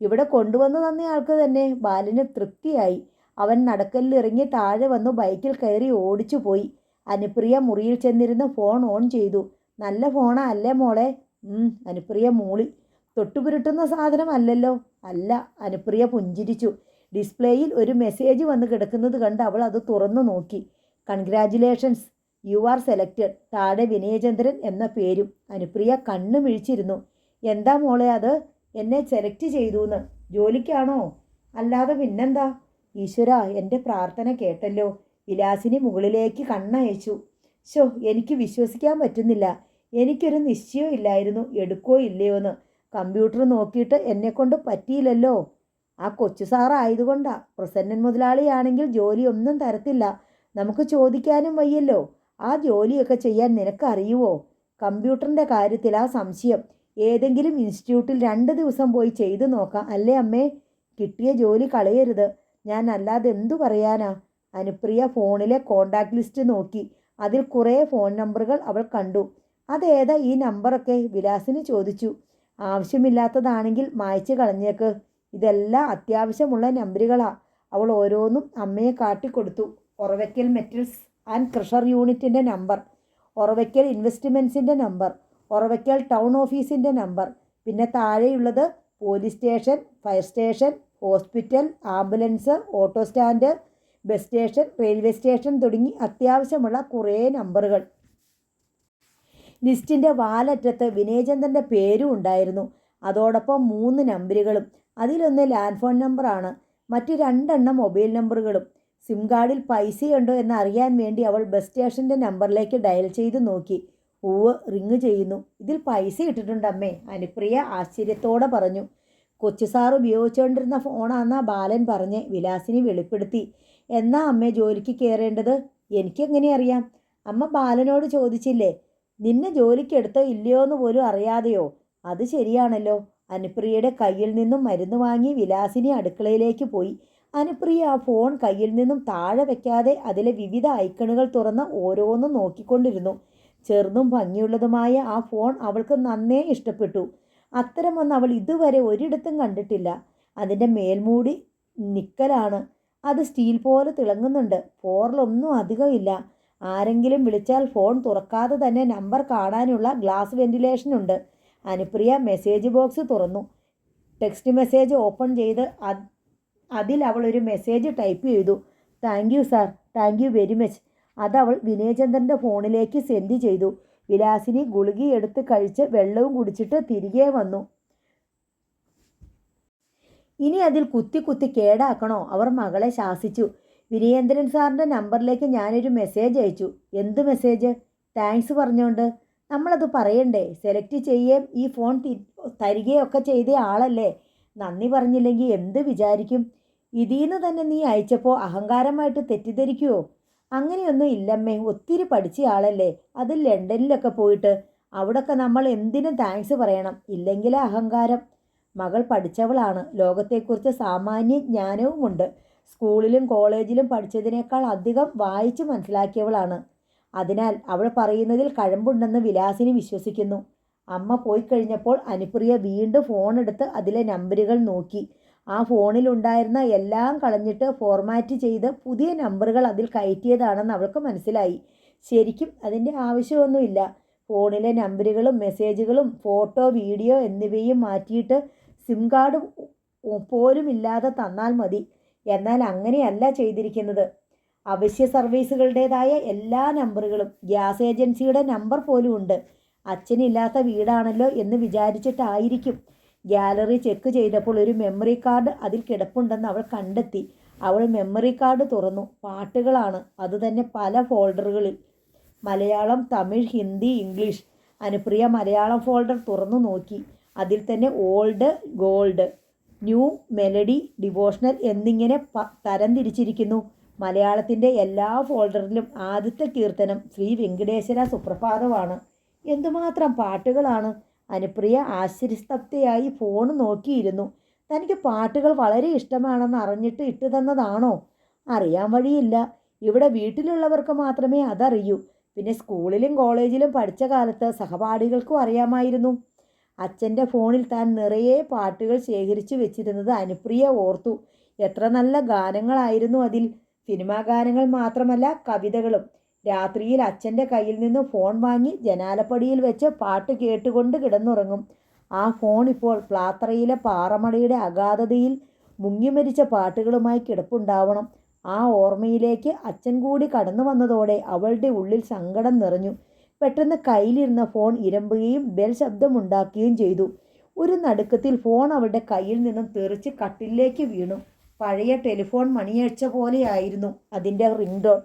ഇവിടെ കൊണ്ടുവന്ന് തന്നയാൾക്ക് തന്നെ. ബാലന് തൃപ്തിയായി. അവൻ നടക്കല്ലിറങ്ങി താഴെ വന്നു ബൈക്കിൽ കയറി ഓടിച്ചു പോയി. അനുപ്രിയ മുറിയിൽ ചെന്നിരുന്ന് ഫോൺ ഓൺ ചെയ്തു. നല്ല ഫോണാ അല്ലേ മോളെ? അനുപ്രിയ മൂളി. തൊട്ടുപുരുട്ടുന്ന സാധനം അല്ലല്ലോ. അല്ല. അനുപ്രിയ പുഞ്ചിരിച്ചു. ഡിസ്പ്ലേയിൽ ഒരു മെസ്സേജ് വന്ന് കിടക്കുന്നത് കണ്ട് അവൾ അത് തുറന്നു നോക്കി. Congratulations, you are selected. താഴെ വിനയചന്ദ്രൻ എന്ന പേരും. അനുപ്രിയ കണ്ണു മിഴിച്ചിരുന്നു. എന്താ മോളെ അത്? എന്നെ സെലക്ട് ചെയ്തൂന്ന്? ജോലിക്കാണോ? അല്ലാതെ പിന്നെന്താ? ഈശ്വര, എൻ്റെ പ്രാർത്ഥന കേട്ടല്ലോ. വിലാസിനി മുകളിലേക്ക് കണ്ണയച്ചു. എനിക്ക് വിശ്വസിക്കാൻ പറ്റുന്നില്ല. എനിക്കൊരു നിശ്ചയം ഇല്ലായിരുന്നു എടുക്കോ ഇല്ലയോ എന്ന്. കമ്പ്യൂട്ടർ നോക്കിയിട്ട് എന്നെക്കൊണ്ട് പറ്റിയില്ലല്ലോ. ആ കൊച്ചു സാറായതുകൊണ്ടാ. പ്രസന്നൻ മുതലാളിയാണെങ്കിൽ ജോലി ഒന്നും തരത്തില്ല. നമുക്ക് ചോദിക്കാനും വയ്യല്ലോ. ആ ജോലിയൊക്കെ ചെയ്യാൻ നിനക്കറിയുമോ? കമ്പ്യൂട്ടറിൻ്റെ കാര്യത്തിലാ സംശയം. ഏതെങ്കിലും ഇൻസ്റ്റിറ്റ്യൂട്ടിൽ 2 ദിവസം പോയി ചെയ്തു നോക്കാം അല്ലേ അമ്മേ? കിട്ടിയ ജോലി കളയരുത്. ഞാൻ അല്ലാതെ എന്തു പറയാനാ? അനുപ്രിയ ഫോണിലെ കോണ്ടാക്ട് ലിസ്റ്റ് നോക്കി. അതിൽ കുറേ ഫോൺ നമ്പറുകൾ അവൾ കണ്ടു. അതേതാ ഈ നമ്പറൊക്കെ? വിലാസിന് ചോദിച്ചു. ആവശ്യമില്ലാത്തതാണെങ്കിൽ മായ്ച്ചു കളഞ്ഞേക്ക്. ഇതെല്ലാം അത്യാവശ്യമുള്ള നമ്പറുകളാ. അവൾ ഓരോന്നും അമ്മയെ കാട്ടിക്കൊടുത്തു. ഒറവയ്ക്കൽ മെറ്റൽസ് ആൻഡ് ക്രഷർ യൂണിറ്റിൻ്റെ നമ്പർ, ഒറവയ്ക്കൽ ഇൻവെസ്റ്റ്മെൻറ്റ്സിൻ്റെ നമ്പർ, ഒറവയ്ക്കൽ ടൗൺ ഓഫീസിൻ്റെ നമ്പർ, പിന്നെ താഴെയുള്ളത് police station, fire station, hospital, ambulance, auto stand, bus station, railway station തുടങ്ങി അത്യാവശ്യമുള്ള കുറേ നമ്പറുകൾ. ലിസ്റ്റിൻ്റെ വാലറ്റത്ത് വിനയചന്ദ്രൻ്റെ പേരും ഉണ്ടായിരുന്നു. അതോടൊപ്പം 3 നമ്പറുകളും. അതിലൊന്ന് ലാൻഡ് ഫോൺ നമ്പറാണ്. മറ്റ് 2 മൊബൈൽ നമ്പറുകളും. സിം കാർഡിൽ പൈസയുണ്ടോ എന്ന് അറിയാൻ വേണ്ടി അവൾ ബസ് സ്റ്റേഷൻ്റെ നമ്പറിലേക്ക് ഡയൽ ചെയ്ത് നോക്കി. റിങ് ചെയ്യുന്നു. ഇതിൽ പൈസ ഇട്ടിട്ടുണ്ടമ്മേ, അനുപ്രിയ ആശ്ചര്യത്തോടെ പറഞ്ഞു. കൊച്ചു സാർ ഉപയോഗിച്ചുകൊണ്ടിരുന്ന ഫോണാന്നാ ബാലൻ പറഞ്ഞ് വിലാസിനി വെളിപ്പെടുത്തി. എന്നാ അമ്മേ ജോലിക്ക് കയറേണ്ടത്? എനിക്കെങ്ങനെ അറിയാം? അമ്മ ബാലനോട് ചോദിച്ചില്ലേ? നിന്നെ ജോലിക്ക് എടുത്തോ ഇല്ലയോ എന്ന് പോലും അറിയാതെയോ? അത് ശരിയാണല്ലോ. അനുപ്രിയയുടെ കയ്യിൽ നിന്നും മരുന്ന് വാങ്ങി വിലാസിനി അടുക്കളയിലേക്ക് പോയി. അനുപ്രിയ ആ ഫോൺ കയ്യിൽ നിന്നും താഴെ വയ്ക്കാതെ അതിലെ വിവിധ ഐക്കണുകൾ തുറന്ന് ഓരോന്നും നോക്കിക്കൊണ്ടിരുന്നു. ചെറുതും ഭംഗിയുള്ളതുമായ ആ ഫോൺ അവൾക്ക് നന്നേ ഇഷ്ടപ്പെട്ടു. അത്തരമൊന്നും അവൾ ഇതുവരെ ഒരിടത്തും കണ്ടിട്ടില്ല. അതിൻ്റെ മേൽമൂടി നിക്കലാണ്. അത് സ്റ്റീൽ പോലെ തിളങ്ങുന്നുണ്ട്. പോറലൊന്നും അധികമില്ല. ആരെങ്കിലും വിളിച്ചാൽ ഫോൺ തുറക്കാതെ തന്നെ നമ്പർ കാണാനുള്ള ഗ്ലാസ് വെന്റിലേഷൻ ഉണ്ട്. അനുപ്രിയ മെസ്സേജ് ബോക്സ് തുറന്നു. ടെക്സ്റ്റ് മെസ്സേജ് ഓപ്പൺ ചെയ്ത് അതിൽ അവൾ ഒരു മെസ്സേജ് ടൈപ്പ് ചെയ്തു. Thank you sir, thank you very much. അതവൾ വിനയചന്ദ്രൻ്റെ ഫോണിലേക്ക് സെൻഡ് ചെയ്തു. വിലാസിനി ഗുളിക എടുത്ത് കഴിച്ച് വെള്ളവും കുടിച്ചിട്ട് തിരികെ വന്നു. ഇനി അതിൽ കുത്തി കുത്തി കേടാക്കണോ? അവർ മകളെ ശാസിച്ചു. വിനയേന്ദ്രൻ സാറിൻ്റെ നമ്പറിലേക്ക് ഞാനൊരു മെസ്സേജ് അയച്ചു. എന്ത് മെസ്സേജ്? താങ്ക്സ് പറഞ്ഞുകൊണ്ട്. നമ്മളത് പറയണ്ടേ? സെലക്ട് ചെയ്യുകയും ഈ ഫോൺ തരികയൊക്കെ ചെയ്ത ആളല്ലേ. നന്ദി പറഞ്ഞില്ലെങ്കിൽ എന്ത് വിചാരിക്കും? ഇതിന്ന് തന്നെ നീ അയച്ചപ്പോൾ അഹങ്കാരമായിട്ട് തെറ്റിദ്ധരിക്കുമോ? അങ്ങനെയൊന്നും ഇല്ലമ്മേ. ഒത്തിരി പഠിച്ച ആളല്ലേ. അത് ലണ്ടനിലൊക്കെ പോയിട്ട്. അവിടൊക്കെ നമ്മൾ എന്തിനും താങ്ക്സ് പറയണം. ഇല്ലെങ്കിലേ അഹങ്കാരം. മകൾ പഠിച്ചവളാണ്. ലോകത്തെക്കുറിച്ച് സാമാന്യ ജ്ഞാനവുമുണ്ട്. സ്കൂളിലും കോളേജിലും പഠിച്ചതിനേക്കാൾ അധികം വായിച്ച് മനസ്സിലാക്കിയവളാണ്. അതിനാൽ അവൾ പറയുന്നതിൽ കഴമ്പുണ്ടെന്ന് വിലാസിനി വിശ്വസിക്കുന്നു. അമ്മ പോയി കഴിഞ്ഞപ്പോൾ അനുപ്രിയ വീണ്ടും ഫോണെടുത്ത് അതിലെ നമ്പറുകൾ നോക്കി. ആ ഫോണിലുണ്ടായിരുന്ന എല്ലാം കളഞ്ഞിട്ട് ഫോർമാറ്റ് ചെയ്ത് പുതിയ നമ്പറുകൾ അതിൽ കയറ്റിയതാണെന്ന് അവൾക്ക് മനസ്സിലായി. ശരിക്കും അതിൻ്റെ ആവശ്യമൊന്നുമില്ല. ഫോണിലെ നമ്പറുകളും മെസ്സേജുകളും ഫോട്ടോ, വീഡിയോ എന്നിവയും മാറ്റിയിട്ട് സിം കാർഡ് പോലും ഇല്ലാതെ തന്നാൽ മതി. എന്നാൽ അങ്ങനെയല്ല ചെയ്തിരിക്കുന്നത്. അവശ്യ സർവീസുകളുടേതായ എല്ലാ നമ്പറുകളും, ഗ്യാസ് ഏജൻസിയുടെ നമ്പർ പോലും ഉണ്ട്. അച്ഛനില്ലാത്ത വീടാണല്ലോ എന്ന് വിചാരിച്ചിട്ടായിരിക്കും. ഗാലറി ചെക്ക് ചെയ്തപ്പോൾ ഒരു മെമ്മറി കാർഡ് അതിൽ കിടപ്പുണ്ടെന്ന് അവൾ കണ്ടെത്തി. അവൾ മെമ്മറി കാർഡ് തുറന്നു. പാട്ടുകളാണ്. അതുതന്നെ പല ഫോൾഡറുകളിൽ. മലയാളം, തമിഴ്, ഹിന്ദി, ഇംഗ്ലീഷ്. അനുപ്രിയ മലയാളം ഫോൾഡർ തുറന്നു നോക്കി. അതിൽ തന്നെ old, gold, new, melody, devotional എന്നിങ്ങനെ തരംതിരിച്ചിരിക്കുന്നു. മലയാളത്തിൻ്റെ എല്ലാ ഫോൾഡറിലും ആദ്യത്തെ കീർത്തനം ശ്രീ വെങ്കടേശ്വര സുപ്രഭാതമാണ്. എന്തുമാത്രം പാട്ടുകളാണ്! അനുപ്രിയ ആശ്ചര്യസ്തബ്ധയായി ഫോൺ നോക്കിയിരുന്നു. തനിക്ക് പാട്ടുകൾ വളരെ ഇഷ്ടമാണെന്ന് അറിഞ്ഞിട്ട് ഇട്ടു തന്നതാണോ? അറിയാൻ വഴിയില്ല. ഇവിടെ വീട്ടിലുള്ളവർക്ക് മാത്രമേ അതറിയൂ. പിന്നെ സ്കൂളിലും കോളേജിലും പഠിച്ച കാലത്ത് സഹപാഠികൾക്കും അറിയാമായിരുന്നു. അച്ഛൻ്റെ ഫോണിൽ താൻ നിറയെ പാട്ടുകൾ ശേഖരിച്ചു വെച്ചിരുന്നത് അനുപ്രിയ ഓർത്തു. എത്ര നല്ല ഗാനങ്ങളായിരുന്നു അതിൽ! സിനിമാ ഗാനങ്ങൾ മാത്രമല്ല, കവിതകളും. രാത്രിയിൽ അച്ഛൻ്റെ കയ്യിൽ നിന്ന് ഫോൺ വാങ്ങി ജനാലപ്പടിയിൽ വെച്ച് പാട്ട് കേട്ടുകൊണ്ട് കിടന്നുറങ്ങും. ആ ഫോൺ ഇപ്പോൾ പ്ലാത്തറയിലെ പാറമടയുടെ അഗാധതയിൽ മുങ്ങിമരിച്ച പാട്ടുകളുമായി കിടപ്പുണ്ടാവണം. ആ ഓർമ്മയിലേക്ക് അച്ഛൻ കൂടി കടന്നു വന്നതോടെ അവളുടെ ഉള്ളിൽ സങ്കടം നിറഞ്ഞു. പെട്ടെന്ന് കയ്യിലിരുന്ന ഫോൺ ഇരമ്പുകയും ബെൽ ശബ്ദമുണ്ടാക്കുകയും ചെയ്തു. ഒരു നടുക്കത്തിൽ ഫോൺ അവളുടെ കയ്യിൽ നിന്നും തെറിച്ച് കട്ടിലേക്ക് വീണു. പഴയ ടെലിഫോൺ മണിയടിച്ച പോലെയായിരുന്നു അതിൻ്റെ റിംഗ് ടോൺ.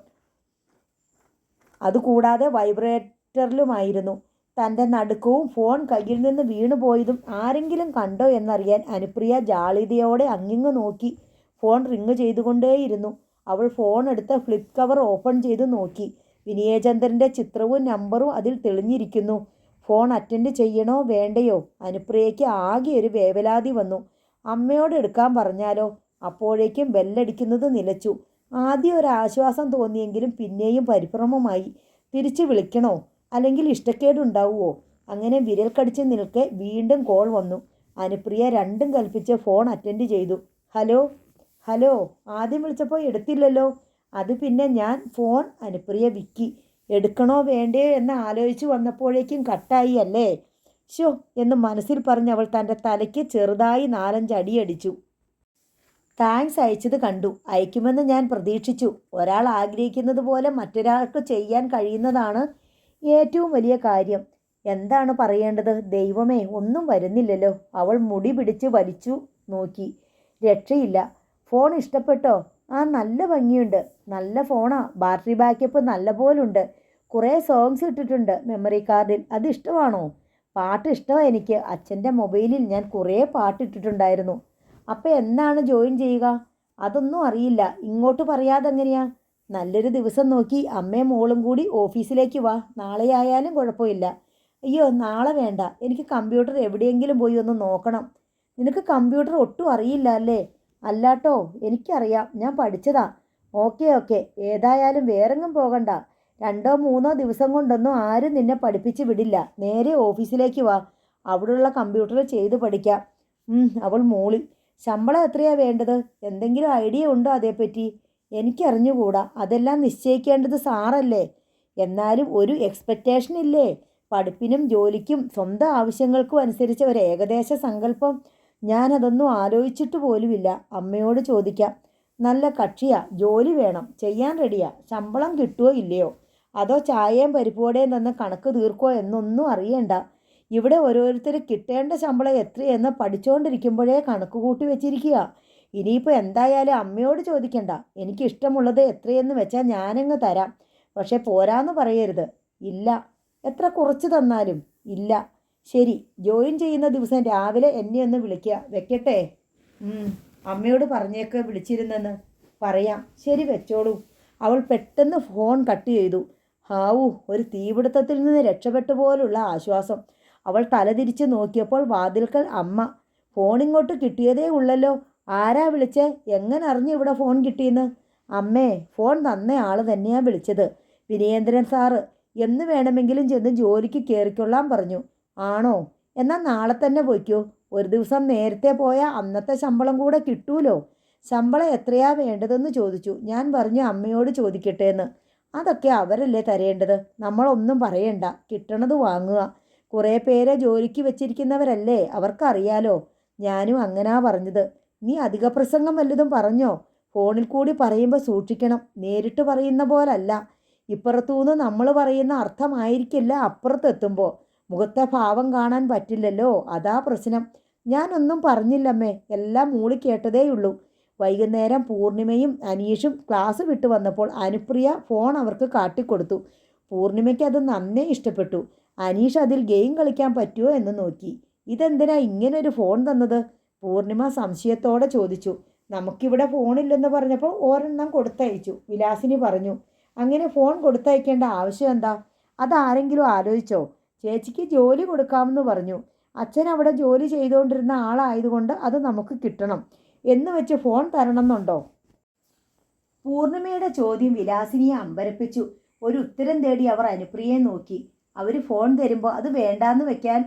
അതുകൂടാതെ വൈബ്രേറ്ററിലുമായിരുന്നു. തൻ്റെ നടുക്കവും ഫോൺ കയ്യിൽ നിന്ന് വീണുപോയതും ആരെങ്കിലും കണ്ടോ എന്നറിയാൻ അനുപ്രിയ ജാളിതയോടെ അങ്ങിങ്ങ് നോക്കി. ഫോൺ റിങ് ചെയ്തുകൊണ്ടേയിരുന്നു. അവൾ ഫോൺ എടുത്ത് ഫ്ലിപ്പ് കവർ ഓപ്പൺ ചെയ്ത് നോക്കി. വിനയചന്ദ്രൻ്റെ ചിത്രവും നമ്പറും അതിൽ തെളിഞ്ഞിരിക്കുന്നു. ഫോൺ അറ്റൻഡ് ചെയ്യണോ വേണ്ടയോ? അനുപ്രിയയ്ക്ക് ആകെ ഒരു വേവലാതി വന്നു. അമ്മയോട് എടുക്കാൻ പറഞ്ഞാലോ? അപ്പോഴേക്കും ബെല്ലടിക്കുന്നത് നിലച്ചു. ആദ്യം ഒരാശ്വാസം തോന്നിയെങ്കിലും പിന്നെയും പരിഭ്രമമായി. തിരിച്ചു വിളിക്കണോ? അല്ലെങ്കിൽ ഇഷ്ടക്കേടുണ്ടാവുമോ? അങ്ങനെ വിരൽ കടിച്ച് നിൽക്കെ വീണ്ടും കോൾ വന്നു. അനുപ്രിയ രണ്ടും കൽപ്പിച്ച് ഫോൺ അറ്റൻഡ് ചെയ്തു. Hello hello. ആദ്യം വിളിച്ചപ്പോൾ എടുത്തില്ലല്ലോ. അത് പിന്നെ ഞാൻ ഫോൺ അനുപ്രിയ വിക്കി. എടുക്കണോ വേണ്ടയോ എന്ന് ആലോചിച്ച് വന്നപ്പോഴേക്കും കട്ടായി അല്ലേ? ഷോ എന്ന് മനസ്സിൽ പറഞ്ഞ് അവൾ തൻ്റെ തലയ്ക്ക് ചെറുതായി 4-5 അടിയടിച്ചു. താങ്ക്സ് അയച്ചത് കണ്ടു. അയക്കുമെന്ന് ഞാൻ പ്രതീക്ഷിച്ചു. ഒരാൾ ആഗ്രഹിക്കുന്നത് പോലെ മറ്റൊരാൾക്ക് ചെയ്യാൻ കഴിയുന്നതാണ് ഏറ്റവും വലിയ കാര്യം. എന്താണ് പറയേണ്ടത്? ദൈവമേ, ഒന്നും വരുന്നില്ലല്ലോ. അവൾ മുടി പിടിച്ച് വലിച്ചു നോക്കി. രക്ഷയില്ല. ഫോൺ ഇഷ്ടപ്പെട്ടോ? ആ, നല്ല ഭംഗിയുണ്ട്. നല്ല ഫോണാ. ബാറ്ററി ബാക്കപ്പ് നല്ല പോലുണ്ട്. കുറേ സോങ്സ് ഇട്ടിട്ടുണ്ട് മെമ്മറി കാർഡിൽ. അത് ഇഷ്ടമാണോ? പാട്ട് ഇഷ്ടമാണ് എനിക്ക്. അച്ഛൻ്റെ മൊബൈലിൽ ഞാൻ കുറേ പാട്ടിട്ടിട്ടുണ്ടായിരുന്നു. അപ്പം എന്നാണ് ജോയിൻ ചെയ്യുക? അതൊന്നും അറിയില്ല. ഇങ്ങോട്ട് പറയാതെ എങ്ങനെയാ? നല്ലൊരു ദിവസം നോക്കി അമ്മയും മോളും കൂടി ഓഫീസിലേക്ക് വാ. നാളെ ആയാലും കുഴപ്പമില്ല. അയ്യോ, നാളെ വേണ്ട. എനിക്ക് കമ്പ്യൂട്ടർ എവിടെയെങ്കിലും പോയി ഒന്ന് നോക്കണം. നിനക്ക് കമ്പ്യൂട്ടർ ഒട്ടും അറിയില്ല അല്ലേ? അല്ലാട്ടോ, എനിക്കറിയാം. ഞാൻ പഠിച്ചതാ. Okay okay. ഏതായാലും വേറെങ്ങും പോകണ്ട. 2-3 ദിവസം കൊണ്ടൊന്നും ആരും നിന്നെ പഠിപ്പിച്ച് വിടില്ല. നേരെ ഓഫീസിലേക്ക് വാ. അവിടെയുള്ള കമ്പ്യൂട്ടറിൽ ചെയ്ത് പഠിക്കാം. അവൾ മൂളി. ശമ്പളം എത്രയാണ് വേണ്ടത്? എന്തെങ്കിലും ഐഡിയ ഉണ്ടോ അതേപ്പറ്റി? എനിക്കറിഞ്ഞുകൂടാ. അതെല്ലാം നിശ്ചയിക്കേണ്ടത് സാറല്ലേ. എന്നാലും ഒരു എക്സ്പെക്റ്റേഷൻ ഇല്ലേ? പഠിപ്പിനും ജോലിക്കും സ്വന്തം ആവശ്യങ്ങൾക്കും അനുസരിച്ച് ഒരു ഏകദേശ സങ്കല്പം. ഞാനതൊന്നും ആലോചിച്ചിട്ട് പോലുമില്ല. അമ്മയോട് ചോദിക്കാം. നല്ല കക്ഷിയാ. ജോലി വേണം. ചെയ്യാൻ റെഡിയാ. ശമ്പളം കിട്ടുമോ ഇല്ലയോ? അതോ ചായയും പരിപ്പുവടയും തന്ന് കണക്ക് തീർക്കോ എന്നൊന്നും അറിയണ്ട. ഇവിടെ ഓരോരുത്തർ കിട്ടേണ്ട ശമ്പളം എത്രയെന്ന് പഠിച്ചുകൊണ്ടിരിക്കുമ്പോഴേ കണക്ക് കൂട്ടി വെച്ചിരിക്കുക. ഇനിയിപ്പോൾ എന്തായാലും അമ്മയോട് ചോദിക്കണ്ട. എനിക്കിഷ്ടമുള്ളത് എത്രയെന്ന് വെച്ചാൽ ഞാനങ്ങ് തരാം. പക്ഷെ പോരാന്ന് പറയരുത്. ഇല്ല. എത്ര കുറച്ച് തന്നാലും ഇല്ല. ശരി, ജോയിൻ ചെയ്യുന്ന ദിവസം രാവിലെ എന്നെ ഒന്ന് വിളിക്കുക. വെക്കട്ടെ? അമ്മയോട് പറഞ്ഞേക്ക് വിളിച്ചിരുന്നെന്ന്. പറയാം. ശരി, വെച്ചോളൂ. അവൾ പെട്ടെന്ന് ഫോൺ കട്ട് ചെയ്തു. ഹാവൂ, ഒരു തീപിടുത്തത്തിൽ നിന്ന് രക്ഷപ്പെട്ട പോലുള്ള ആശ്വാസം. അവൾ തലതിരിച്ച് നോക്കിയപ്പോൾ വാതിൽക്കൽ അമ്മ. ഫോൺ ഇങ്ങോട്ട് കിട്ടിയതേ ഉള്ളല്ലോ. ആരാ വിളിച്ചേ? എങ്ങനെ അറിഞ്ഞു ഇവിടെ ഫോൺ കിട്ടിയെന്ന്? അമ്മേ, ഫോൺ തന്ന ആൾ തന്നെയാ വിളിച്ചത്. വിനയേന്ദ്രൻ സാറ്. എന്ന് വേണമെങ്കിലും ചെന്ന് ജോലിക്ക് കയറിക്കൊള്ളാൻ പറഞ്ഞു. ആണോ? എന്നാൽ നാളെ തന്നെ പോയിക്കോ. ഒരു ദിവസം നേരത്തെ പോയാൽ അന്നത്തെ ശമ്പളം കൂടെ കിട്ടൂലോ. ശമ്പളം എത്രയാ വേണ്ടതെന്ന് ചോദിച്ചു. ഞാൻ പറഞ്ഞു അമ്മയോട് ചോദിക്കട്ടെ എന്ന്. അതൊക്കെ അവരല്ലേ തരേണ്ടത്. നമ്മളൊന്നും പറയണ്ട, കിട്ടണത് വാങ്ങുക. കുറേ പേരെ ജോലിക്ക് വെച്ചിരിക്കുന്നവരല്ലേ, അവർക്കറിയാലോ. ഞാനും അങ്ങനാ പറഞ്ഞത്. നീ അധിക പ്രസംഗം വല്ലതും പറഞ്ഞോ? ഫോണിൽ കൂടി പറയുമ്പോൾ സൂക്ഷിക്കണം. നേരിട്ട് പറയുന്ന പോലല്ല. ഇപ്പുറത്തുനിന്ന് നമ്മൾ പറയുന്ന അർത്ഥമായിരിക്കില്ല അപ്പുറത്തെത്തുമ്പോൾ. മുഖത്തെ ഭാവം കാണാൻ പറ്റില്ലല്ലോ, അതാ പ്രശ്നം. ഞാനൊന്നും പറഞ്ഞില്ലമ്മേ, എല്ലാം മൂളി കേട്ടതേയുള്ളൂ. വൈകുന്നേരം പൂർണിമയും അനീഷും ക്ലാസ് വിട്ട് വന്നപ്പോൾ അനുപ്രിയ ഫോൺ അവർക്ക് കാട്ടിക്കൊടുത്തു. പൂർണിമയ്ക്ക് അത് നന്നേ ഇഷ്ടപ്പെട്ടു. അനീഷ് അതിൽ ഗെയിം കളിക്കാൻ പറ്റുമോ എന്ന് നോക്കി. ഇതെന്തിനാ ഇങ്ങനൊരു ഫോൺ തന്നത്? പൂർണിമ സംശയത്തോടെ ചോദിച്ചു. നമുക്കിവിടെ ഫോണില്ലെന്ന് പറഞ്ഞപ്പോൾ ഒരെണ്ണം കൊടുത്തയച്ചു, വിലാസിനി പറഞ്ഞു. അങ്ങനെ ഫോൺ കൊടുത്തയക്കേണ്ട ആവശ്യം എന്താ? അതാരെങ്കിലും ആലോചിച്ചോ? ചേച്ചിക്ക് ജോലി കൊടുക്കാമെന്ന് പറഞ്ഞു. അച്ഛൻ അവിടെ ജോലി ചെയ്തുകൊണ്ടിരുന്ന ആളായതുകൊണ്ട് അത് നമുക്ക് കിട്ടണം എന്ന് വെച്ച് ഫോൺ തരണമെന്നുണ്ടോ? പൂർണിമയുടെ ചോദ്യം വിലാസിനിയെ അമ്പരപ്പിച്ചു. ഒരു ഉത്തരം തേടി അവർ അനുപ്രിയയെ നോക്കി. അവർ ഫോൺ തരുമ്പോൾ അത് വേണ്ടാന്ന് വെക്കാൻ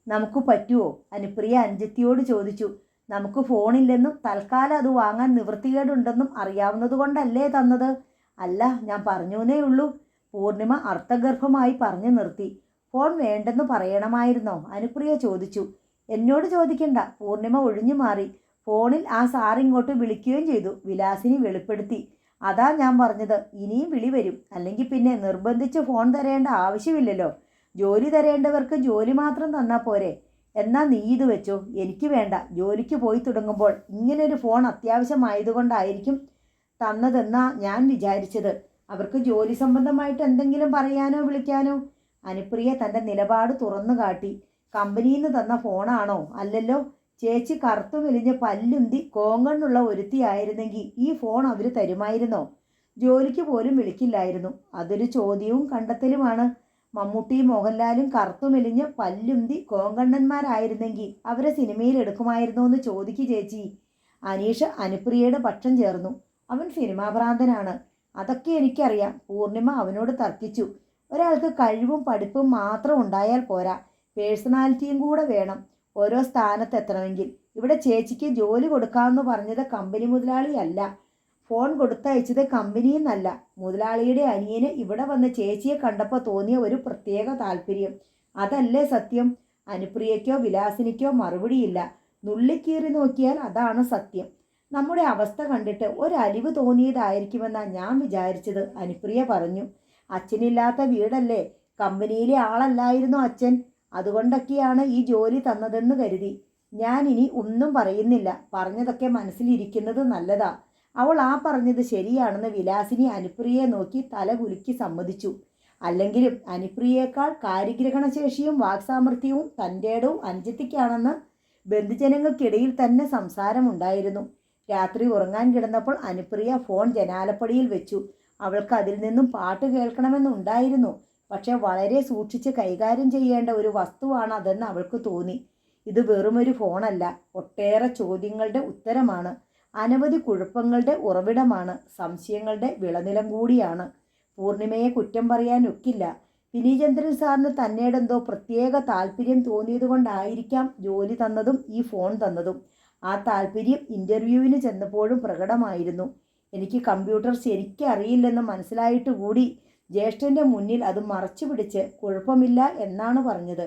നമുക്ക് പറ്റുമോ? അനുപ്രിയ അനുജത്തിയോട് ചോദിച്ചു. നമുക്ക് ഫോണില്ലെന്നും തൽക്കാലം അത് വാങ്ങാൻ നിവൃത്തികേടുണ്ടെന്നും അറിയാവുന്നത് കൊണ്ടല്ലേ തന്നത്? അല്ല, ഞാൻ പറഞ്ഞൂന്നേ ഉള്ളൂ. പൂർണിമ അർത്ഥഗർഭമായി പറഞ്ഞു നിർത്തി. ഫോൺ വേണ്ടെന്ന് പറയണമായിരുന്നോ? അനുപ്രിയ ചോദിച്ചു. എന്നോട് ചോദിക്കണ്ട. പൂർണിമ ഒഴിഞ്ഞു മാറി. ഫോണിൽ ആ സാറിങ്ങോട്ട് വിളിക്കുകയും ചെയ്തു. വിലാസിനി വെളിപ്പെടുത്തി. അതാ ഞാൻ പറഞ്ഞത്, ഇനിയും വിളി വരും. അല്ലെങ്കിൽ പിന്നെ നിർബന്ധിച്ച് ഫോൺ തരേണ്ട ആവശ്യമില്ലല്ലോ. ജോലി തരേണ്ടവർക്ക് ജോലി മാത്രം തന്നാൽ പോരെ? എന്നാൽ നീ ഇത് വെച്ചോ. എനിക്ക് വേണ്ട. ജോലിക്ക് പോയി തുടങ്ങുമ്പോൾ ഇങ്ങനൊരു ഫോൺ അത്യാവശ്യമായതുകൊണ്ടായിരിക്കും തന്നതെന്നാ ഞാൻ വിചാരിച്ചത്. അവർക്ക് ജോലി സംബന്ധമായിട്ട് എന്തെങ്കിലും പറയാനോ വിളിക്കാനോ? അനുപ്രിയ തൻ്റെ നിലപാട് തുറന്നു കാട്ടി. കമ്പനിയിൽ നിന്ന് തന്ന ഫോണാണോ? അല്ലല്ലോ. ചേച്ചി കറുത്തു മെലിഞ്ഞ് പല്ലുന്തി കോങ്കണ്ണുള്ള ഒരുത്തിയായിരുന്നെങ്കിൽ ഈ ഫോൺ അവർ തരുമായിരുന്നോ? ജോലിക്ക് പോലും വിളിക്കില്ലായിരുന്നു. അതൊരു ചോദ്യവും കണ്ടെത്തലുമാണ്. മമ്മൂട്ടിയും മോഹൻലാലും കറുത്തു മെലിഞ്ഞ് പല്ലുന്തി കോങ്കണ്ണന്മാരായിരുന്നെങ്കിൽ അവരെ സിനിമയിൽ എടുക്കുമായിരുന്നോ എന്ന് ചോദിക്കു ചേച്ചി. അനീഷ് അനുപ്രിയയുടെ പക്ഷം ചേർന്നു. അവൻ സിനിമാ ഭ്രാന്തനാണ്. അതൊക്കെ എനിക്കറിയാം. പൂർണിമ അവനോട് തർക്കിച്ചു. ഒരാൾക്ക് കഴിവും പഠിപ്പും മാത്രം ഉണ്ടായാൽ പോരാ, പേഴ്സണാലിറ്റിയും കൂടെ വേണം ഓരോ സ്ഥാനത്തെത്തണമെങ്കിൽ. ഇവിടെ ചേച്ചിക്ക് ജോലി കൊടുക്കാമെന്ന് പറഞ്ഞത് കമ്പനി മുതലാളിയല്ല. ഫോൺ കൊടുത്തയച്ചത് കമ്പനിയിൽ നിന്നല്ല. മുതലാളിയുടെ അനിയന് ഇവിടെ വന്ന് ചേച്ചിയെ കണ്ടപ്പോൾ തോന്നിയ ഒരു പ്രത്യേക താല്പര്യം. അതല്ലേ സത്യം? അനുപ്രിയയ്ക്കോ വിലാസിനിക്കോ മറുപടിയില്ല. നുള്ളിക്കീറി നോക്കിയാൽ അതാണ് സത്യം. നമ്മുടെ അവസ്ഥ കണ്ടിട്ട് ഒരലിവ് തോന്നിയതായിരിക്കുമെന്നാണ് ഞാൻ വിചാരിച്ചത്, അനുപ്രിയ പറഞ്ഞു. അച്ഛനില്ലാത്ത വീടല്ലേ, കമ്പനിയിലെ ആളല്ലായിരുന്നു അച്ഛൻ. അതുകൊണ്ടൊക്കെയാണ് ഈ ജോലി തന്നതെന്ന് കരുതി. ഞാൻ ഇനി ഒന്നും പറയുന്നില്ല. പറഞ്ഞതൊക്കെ മനസ്സിലിരിക്കുന്നത് നല്ലതാ. അവൾ ആ പറഞ്ഞത് ശരിയാണെന്ന് വിലാസിനി അനുപ്രിയയെ നോക്കി തല കുലുക്കി സമ്മതിച്ചു. അല്ലെങ്കിലും അനുപ്രിയേക്കാൾ കാര്യഗ്രഹണശേഷിയും വാക്സാമർഥ്യവും തൻ്റെടവും അനുജത്തിക്കാണെന്ന് ബന്ധുജനങ്ങൾക്കിടയിൽ തന്നെ സംസാരമുണ്ടായിരുന്നു. രാത്രി ഉറങ്ങാൻ കിടന്നപ്പോൾ അനുപ്രിയ ഫോൺ ജനാലപ്പടിയിൽ വെച്ചു. അവൾക്ക് അതിൽ നിന്നും പാട്ട് കേൾക്കണമെന്നുണ്ടായിരുന്നു. പക്ഷെ വളരെ സൂക്ഷിച്ച് കൈകാര്യം ചെയ്യേണ്ട ഒരു വസ്തുവാണ് അതെന്ന് അവൾക്ക് തോന്നി. ഇത് വെറുമൊരു ഫോണല്ല, ഒട്ടേറെ ചോദ്യങ്ങളുടെ ഉത്തരമാണ്. അനവധി കുഴപ്പങ്ങളുടെ ഉറവിടമാണ്. സംശയങ്ങളുടെ വിളനിലം കൂടിയാണ്. പൂർണിമയെ കുറ്റം പറയാനൊക്കില്ല. വിനീചന്ദ്രൻ സാറിന് തന്നേടെന്തോ പ്രത്യേക താല്പര്യം തോന്നിയതുകൊണ്ടായിരിക്കാം ജോലി തന്നതും ഈ ഫോൺ തന്നതും. ആ താല്പര്യം ഇൻ്റർവ്യൂവിന് ചെന്നപ്പോഴും പ്രകടമായിരുന്നു. എനിക്ക് കമ്പ്യൂട്ടർ ശരിക്കും അറിയില്ലെന്ന് മനസ്സിലായിട്ട് കൂടി ജ്യേഷ്ഠൻ്റെ മുന്നിൽ അത് മറച്ചു പിടിച്ച് കുഴപ്പമില്ല എന്നാണ് പറഞ്ഞത്.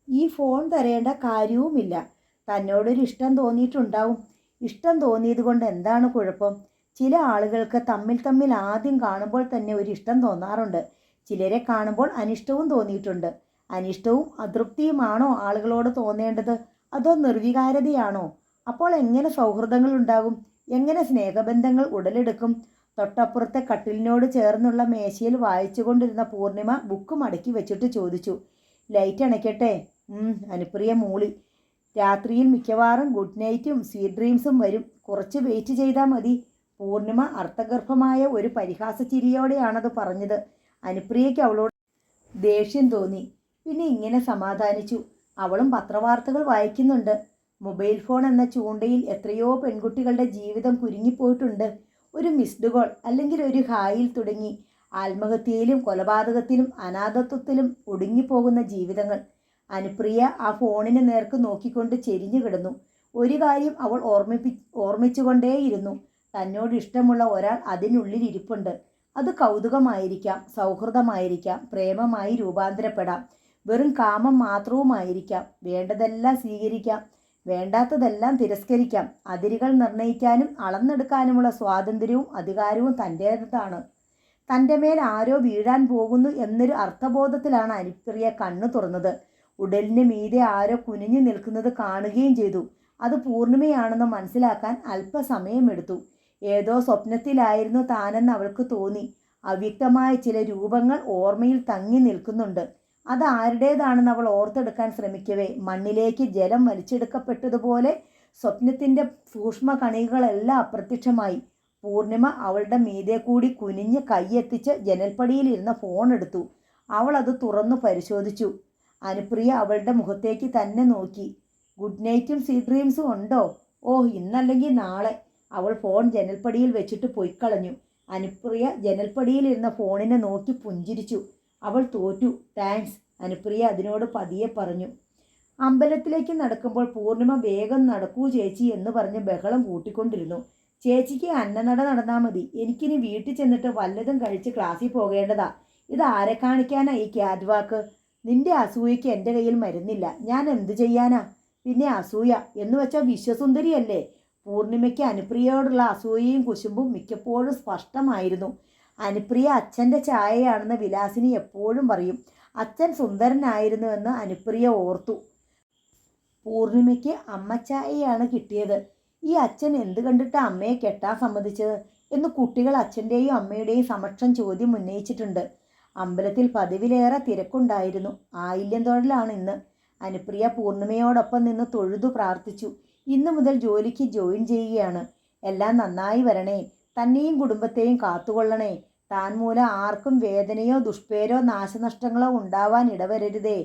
ഈ ഫോൺ തരേണ്ട കാര്യവുമില്ല. തന്നോടൊരു ഇഷ്ടം തോന്നിയിട്ടുണ്ടാവും. ഇഷ്ടം തോന്നിയത് കൊണ്ട് എന്താണ് കുഴപ്പം? ചില ആളുകൾക്ക് തമ്മിൽ ആദ്യം കാണുമ്പോൾ തന്നെ ഒരു ഇഷ്ടം തോന്നാറുണ്ട്. ചിലരെ കാണുമ്പോൾ അനിഷ്ടവും തോന്നിയിട്ടുണ്ട്. അനിഷ്ടവും അതൃപ്തിയുമാണോ ആളുകളോട് തോന്നേണ്ടത്? അതോ നിർവികാരതയാണോ? അപ്പോൾ എങ്ങനെ സൗഹൃദങ്ങൾ ഉണ്ടാകും? എങ്ങനെ സ്നേഹബന്ധങ്ങൾ ഉടലെടുക്കും? തൊട്ടപ്പുറത്തെ കട്ടിലിനോട് ചേർന്നുള്ള മേശയിൽ വായിച്ചുകൊണ്ടിരുന്ന പൂർണിമ ബുക്ക് മടക്കി വെച്ചിട്ട് ചോദിച്ചു. ലൈറ്റ് അണയ്ക്കട്ടെ? അനുപ്രിയ മൂളി. രാത്രിയിൽ മിക്കവാറും ഗുഡ് നൈറ്റും സ്വീറ്റ് ഡ്രീംസും വരും. കുറച്ച് വെയിറ്റ് ചെയ്താൽ മതി. പൂർണിമ അർത്ഥഗർഭമായ ഒരു പരിഹാസ ചിരിയോടെയാണത് പറഞ്ഞത്. അനുപ്രിയയ്ക്ക് അവളോട് ദേഷ്യം തോന്നി. പിന്നെ ഇങ്ങനെ സമാധാനിച്ചു. അവളും പത്രവാർത്തകൾ വായിക്കുന്നുണ്ട്. മൊബൈൽ ഫോൺ എന്ന ചൂണ്ടയിൽ എത്രയോ പെൺകുട്ടികളുടെ ജീവിതം കുരുങ്ങിപ്പോയിട്ടുണ്ട്. ഒരു മിസ്ഡ് കോൾ അല്ലെങ്കിൽ ഒരു ഹായിൽ തുടങ്ങി ആത്മഹത്യയിലും കൊലപാതകത്തിലും അനാഥത്വത്തിലും ഒടുങ്ങിപ്പോകുന്ന ജീവിതങ്ങൾ. അനുപ്രിയ ആ ഫോണിന് നേർക്ക് നോക്കിക്കൊണ്ട് ചെരിഞ്ഞു കിടന്നു. ഒരു കാര്യം അവൾ ഓർമ്മിച്ചുകൊണ്ടേയിരുന്നു. തന്നോട് ഇഷ്ടമുള്ള ഒരാൾ അതിനുള്ളിൽ ഇരിപ്പുണ്ട്. അത് കൗതുകമായിരിക്കാം, സൗഹൃദമായിരിക്കാം, പ്രേമമായി രൂപാന്തരപ്പെടാം, വെറും കാമം മാത്രവുമായിരിക്കാം. വേണ്ടതെല്ലാം സ്വീകരിക്കാം, വേണ്ടാത്തതെല്ലാം തിരസ്കരിക്കാം. അതിരുകൾ നിർണയിക്കാനും അളന്നെടുക്കാനുമുള്ള സ്വാതന്ത്ര്യവും അധികാരവും തൻ്റേതാണ്. തൻ്റെ മേൽ ആരോ വീഴാൻ പോകുന്നു എന്നൊരു അർത്ഥബോധത്തിലാണ് അനുപ്രിയ കണ്ണു തുറന്നത്. ഉടലിന് മീതെ ആരോ കുനിഞ്ഞു നിൽക്കുന്നത് കാണുകയും ചെയ്തു. അത് പൂർണിമയാണെന്ന് മനസ്സിലാക്കാൻ അല്പസമയമെടുത്തു. ഏതോ സ്വപ്നത്തിലായിരുന്നു താനെന്ന് അവൾക്ക് തോന്നി. അവ്യക്തമായ ചില രൂപങ്ങൾ ഓർമ്മയിൽ തങ്ങി നിൽക്കുന്നുണ്ട്. അത് ആരുടേതാണെന്ന് അവൾ ഓർത്തെടുക്കാൻ ശ്രമിക്കവേ മണ്ണിലേക്ക് ജലം വലിച്ചെടുക്കപ്പെട്ടതുപോലെ സ്വപ്നത്തിൻ്റെ സൂക്ഷ്മ കണികകളെല്ലാം അപ്രത്യക്ഷമായി. പൂർണിമ അവളുടെ മീതെ കൂടി കുനിഞ്ഞ് കൈയെത്തിച്ച് ജനൽപ്പടിയിലിരുന്ന ഫോൺ എടുത്തു. അവൾ അത് തുറന്നു പരിശോധിച്ചു. അനുപ്രിയ അവളുടെ മുഖത്തേക്ക് തന്നെ നോക്കി. ഗുഡ് നൈറ്റും സ്വീറ്റ് ഡ്രീംസും ഉണ്ടോ? ഓ, ഇന്നല്ലെങ്കിൽ നാളെ. അവൾ ഫോൺ ജനൽപ്പടിയിൽ വെച്ചിട്ട് പൊയ്ക്കളഞ്ഞു. അനുപ്രിയ ജനൽപ്പടിയിലിരുന്ന ഫോണിനെ നോക്കി പുഞ്ചിരിച്ചു. അവൾ തോറ്റു. താങ്ക്സ്, അനുപ്രിയ അതിനോട് പതിയെ പറഞ്ഞു. അമ്പലത്തിലേക്ക് നടക്കുമ്പോൾ പൂർണിമ വേഗം നടക്കൂ ചേച്ചി എന്ന് പറഞ്ഞ് ബഹളം കൂട്ടിക്കൊണ്ടിരുന്നു. ചേച്ചിക്ക് അന്നനട നടന്നാൽ മതി. എനിക്കിനി വീട്ടിൽ ചെന്നിട്ട് വല്ലതും കഴിച്ച് ക്ലാസ്സിൽ പോകേണ്ടതാ. ഇത് ആരെ കാണിക്കാനാ ഈ ക്യാറ്റ് വാക്ക്? നിന്റെ അസൂയയ്ക്ക് എൻ്റെ കയ്യിൽ മരുന്നില്ല. ഞാൻ എന്തു ചെയ്യാനാ? പിന്നെ അസൂയ എന്ന് വെച്ചാൽ വിശ്വസുന്ദരിയല്ലേ? പൂർണിമയ്ക്ക് അനുപ്രിയയോടുള്ള അസൂയയും കുശുമ്പും മിക്കപ്പോഴും സ്പഷ്ടമായിരുന്നു. അനുപ്രിയ അച്ഛൻ്റെ ചായയാണെന്ന് വിലാസിനി എപ്പോഴും പറയും. അച്ഛൻ സുന്ദരനായിരുന്നുവെന്ന് അനുപ്രിയ ഓർത്തു. പൂർണിമയ്ക്ക് അമ്മച്ചായയാണ് കിട്ടിയത്. ഈ അച്ഛൻ എന്ത് കണ്ടിട്ട് അമ്മയെ കെട്ടാൻ സമ്മതിച്ചത് എന്ന് കുട്ടികൾ അച്ഛൻ്റെയും അമ്മയുടെയും സമക്ഷം ചോദ്യം ഉന്നയിച്ചിട്ടുണ്ട്. അമ്പലത്തിൽ പതിവിലേറെ തിരക്കുണ്ടായിരുന്നു. ആയില്യം തൊഴിലാണ് ഇന്ന്. അനുപ്രിയ പൂർണിമയോടൊപ്പം നിന്ന് തൊഴുതു പ്രാർത്ഥിച്ചു. ഇന്നു മുതൽ ജോലിക്ക് ജോയിൻ ചെയ്യുകയാണ്. എല്ലാം നന്നായി വരണേ. തന്നെയും കുടുംബത്തെയും കാത്തുകൊള്ളണേ. താൻ മൂലം ആർക്കും വേദനയോ ദുഷ്പേരോ നാശനഷ്ടങ്ങളോ ഉണ്ടാവാൻ ഇടവരരുതേ.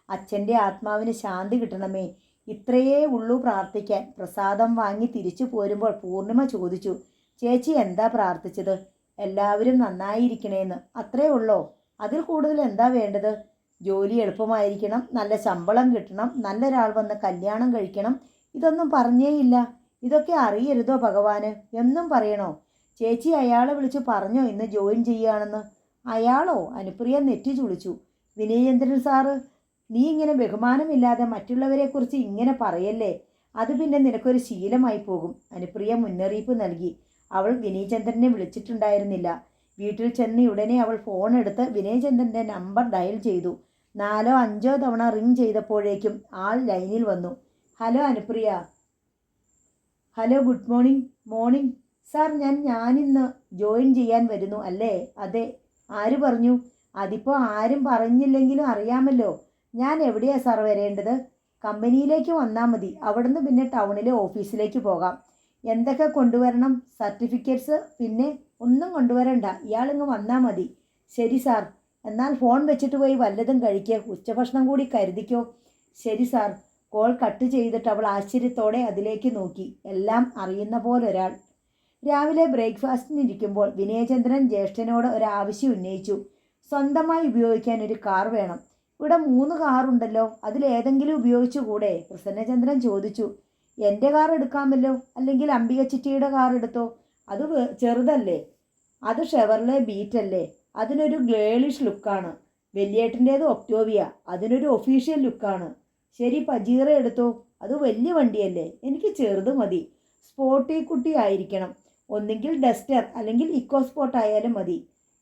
അച്ഛൻ്റെ ആത്മാവിന് ശാന്തി കിട്ടണമേ. ഇത്രയേ ഉള്ളൂ പ്രാർത്ഥിക്കാൻ. പ്രസാദം വാങ്ങി തിരിച്ചു പോരുമ്പോൾ പൂർണിമ ചോദിച്ചു, ചേച്ചി എന്താ പ്രാർത്ഥിച്ചത്? എല്ലാവരും നന്നായിരിക്കണേന്ന്. അത്രേ ഉള്ളോ? അതിൽ കൂടുതൽ എന്താ വേണ്ടത്? ജോലി എളുപ്പമായിരിക്കണം, നല്ല ശമ്പളം കിട്ടണം, നല്ലൊരാൾ വന്ന് കല്യാണം കഴിക്കണം. ഇതൊന്നും പറഞ്ഞേയില്ല. ഇതൊക്കെ അറിയരുതോ ഭഗവാന്? എന്നും പറയണോ? ചേച്ചി അയാളെ വിളിച്ച് പറഞ്ഞോ ഇന്ന് ജോയിൻ ചെയ്യുകയാണെന്ന്? അയാളോ? അനുപ്രിയ നെറ്റി ചുളിച്ചു. വിനയേന്ദ്രൻ സാറ്. നീ ഇങ്ങനെ ബഹുമാനമില്ലാതെ മറ്റുള്ളവരെക്കുറിച്ച് ഇങ്ങനെ പറയല്ലേ. അത് പിന്നെ നിനക്കൊരു ശീലമായി പോകും. അനുപ്രിയ മുന്നറിയിപ്പ് നൽകി. അവൾ വിനയചന്ദ്രനെ വിളിച്ചിട്ടുണ്ടായിരുന്നില്ല. വീട്ടിൽ ചെന്ന് ഉടനെ അവൾ ഫോൺ എടുത്ത് വിനയചന്ദ്രൻ്റെ നമ്പർ ഡയൽ ചെയ്തു. 4 or 5 തവണ റിങ് ചെയ്തപ്പോഴേക്കും ആൾ ലൈനിൽ വന്നു. Hello Anupriya. Hello, good morning. Morning sir. ഞാനിന്ന് ജോയിൻ ചെയ്യാൻ വരുന്നു. അല്ലേ? അതെ. ആര് പറഞ്ഞു? അതിപ്പോൾ ആരും പറഞ്ഞില്ലെങ്കിലും അറിയാമല്ലോ. ഞാൻ എവിടെയാണ് സാർ വരേണ്ടത്? കമ്പനിയിലേക്ക് വന്നാൽ മതി. അവിടുന്ന് പിന്നെ ടൗണിലെ ഓഫീസിലേക്ക് പോകാം. എന്തൊക്കെ കൊണ്ടുവരണം? സർട്ടിഫിക്കറ്റ്സ്? പിന്നെ ഒന്നും കൊണ്ടുവരണ്ട, ഇയാളിങ്ങ് വന്നാൽ മതി. ശരി സാർ. എന്നാൽ ഫോൺ വെച്ചിട്ട് പോയി വല്ലതും കഴിക്കുക. ഉച്ചഭക്ഷണം കൂടി കരുതിക്കോ. ശരി സാർ. കോൾ കട്ട് ചെയ്തിട്ട് അവൾ ആശ്ചര്യത്തോടെ അതിലേക്ക് നോക്കി. എല്ലാം അറിയുന്ന പോലൊരാൾ. രാവിലെ ബ്രേക്ക്ഫാസ്റ്റിനിരിക്കുമ്പോൾ വിനയചന്ദ്രൻ ജ്യേഷ്ഠനോട് ഒരാവശ്യം ഉന്നയിച്ചു. സ്വന്തമായി ഉപയോഗിക്കാൻ ഒരു കാർ വേണം. ഇവിടെ 3 കാറുണ്ടല്ലോ, അതിലേതെങ്കിലും ഉപയോഗിച്ചുകൂടെ? പ്രസന്നചന്ദ്രൻ ചോദിച്ചു. എൻ്റെ കാർ എടുക്കാമല്ലോ. അല്ലെങ്കിൽ അംബിക ചിറ്റിയുടെ കാർ എടുത്തോ. അത് ചെറുതല്ലേ. അത് ഷെവർലെ ബീറ്റല്ലേ. അതിനൊരു ഗേളിഷ് ലുക്കാണ്. വലിയേട്ടൻ്റേത് ഒക്ടോവിയ. അതിനൊരു ഒഫീഷ്യൽ ലുക്കാണ്. ശരി, പജീറ എടുത്തോ. അത് വലിയ വണ്ടിയല്ലേ. എനിക്ക് ചെറുത് മതി. സ്പോർട്ടി കുട്ടി ആയിരിക്കണം. ഒന്നുകിൽ ഡസ്റ്റർ അല്ലെങ്കിൽ ഇക്കോ സ്പോർട്ട് ആയാലും മതി.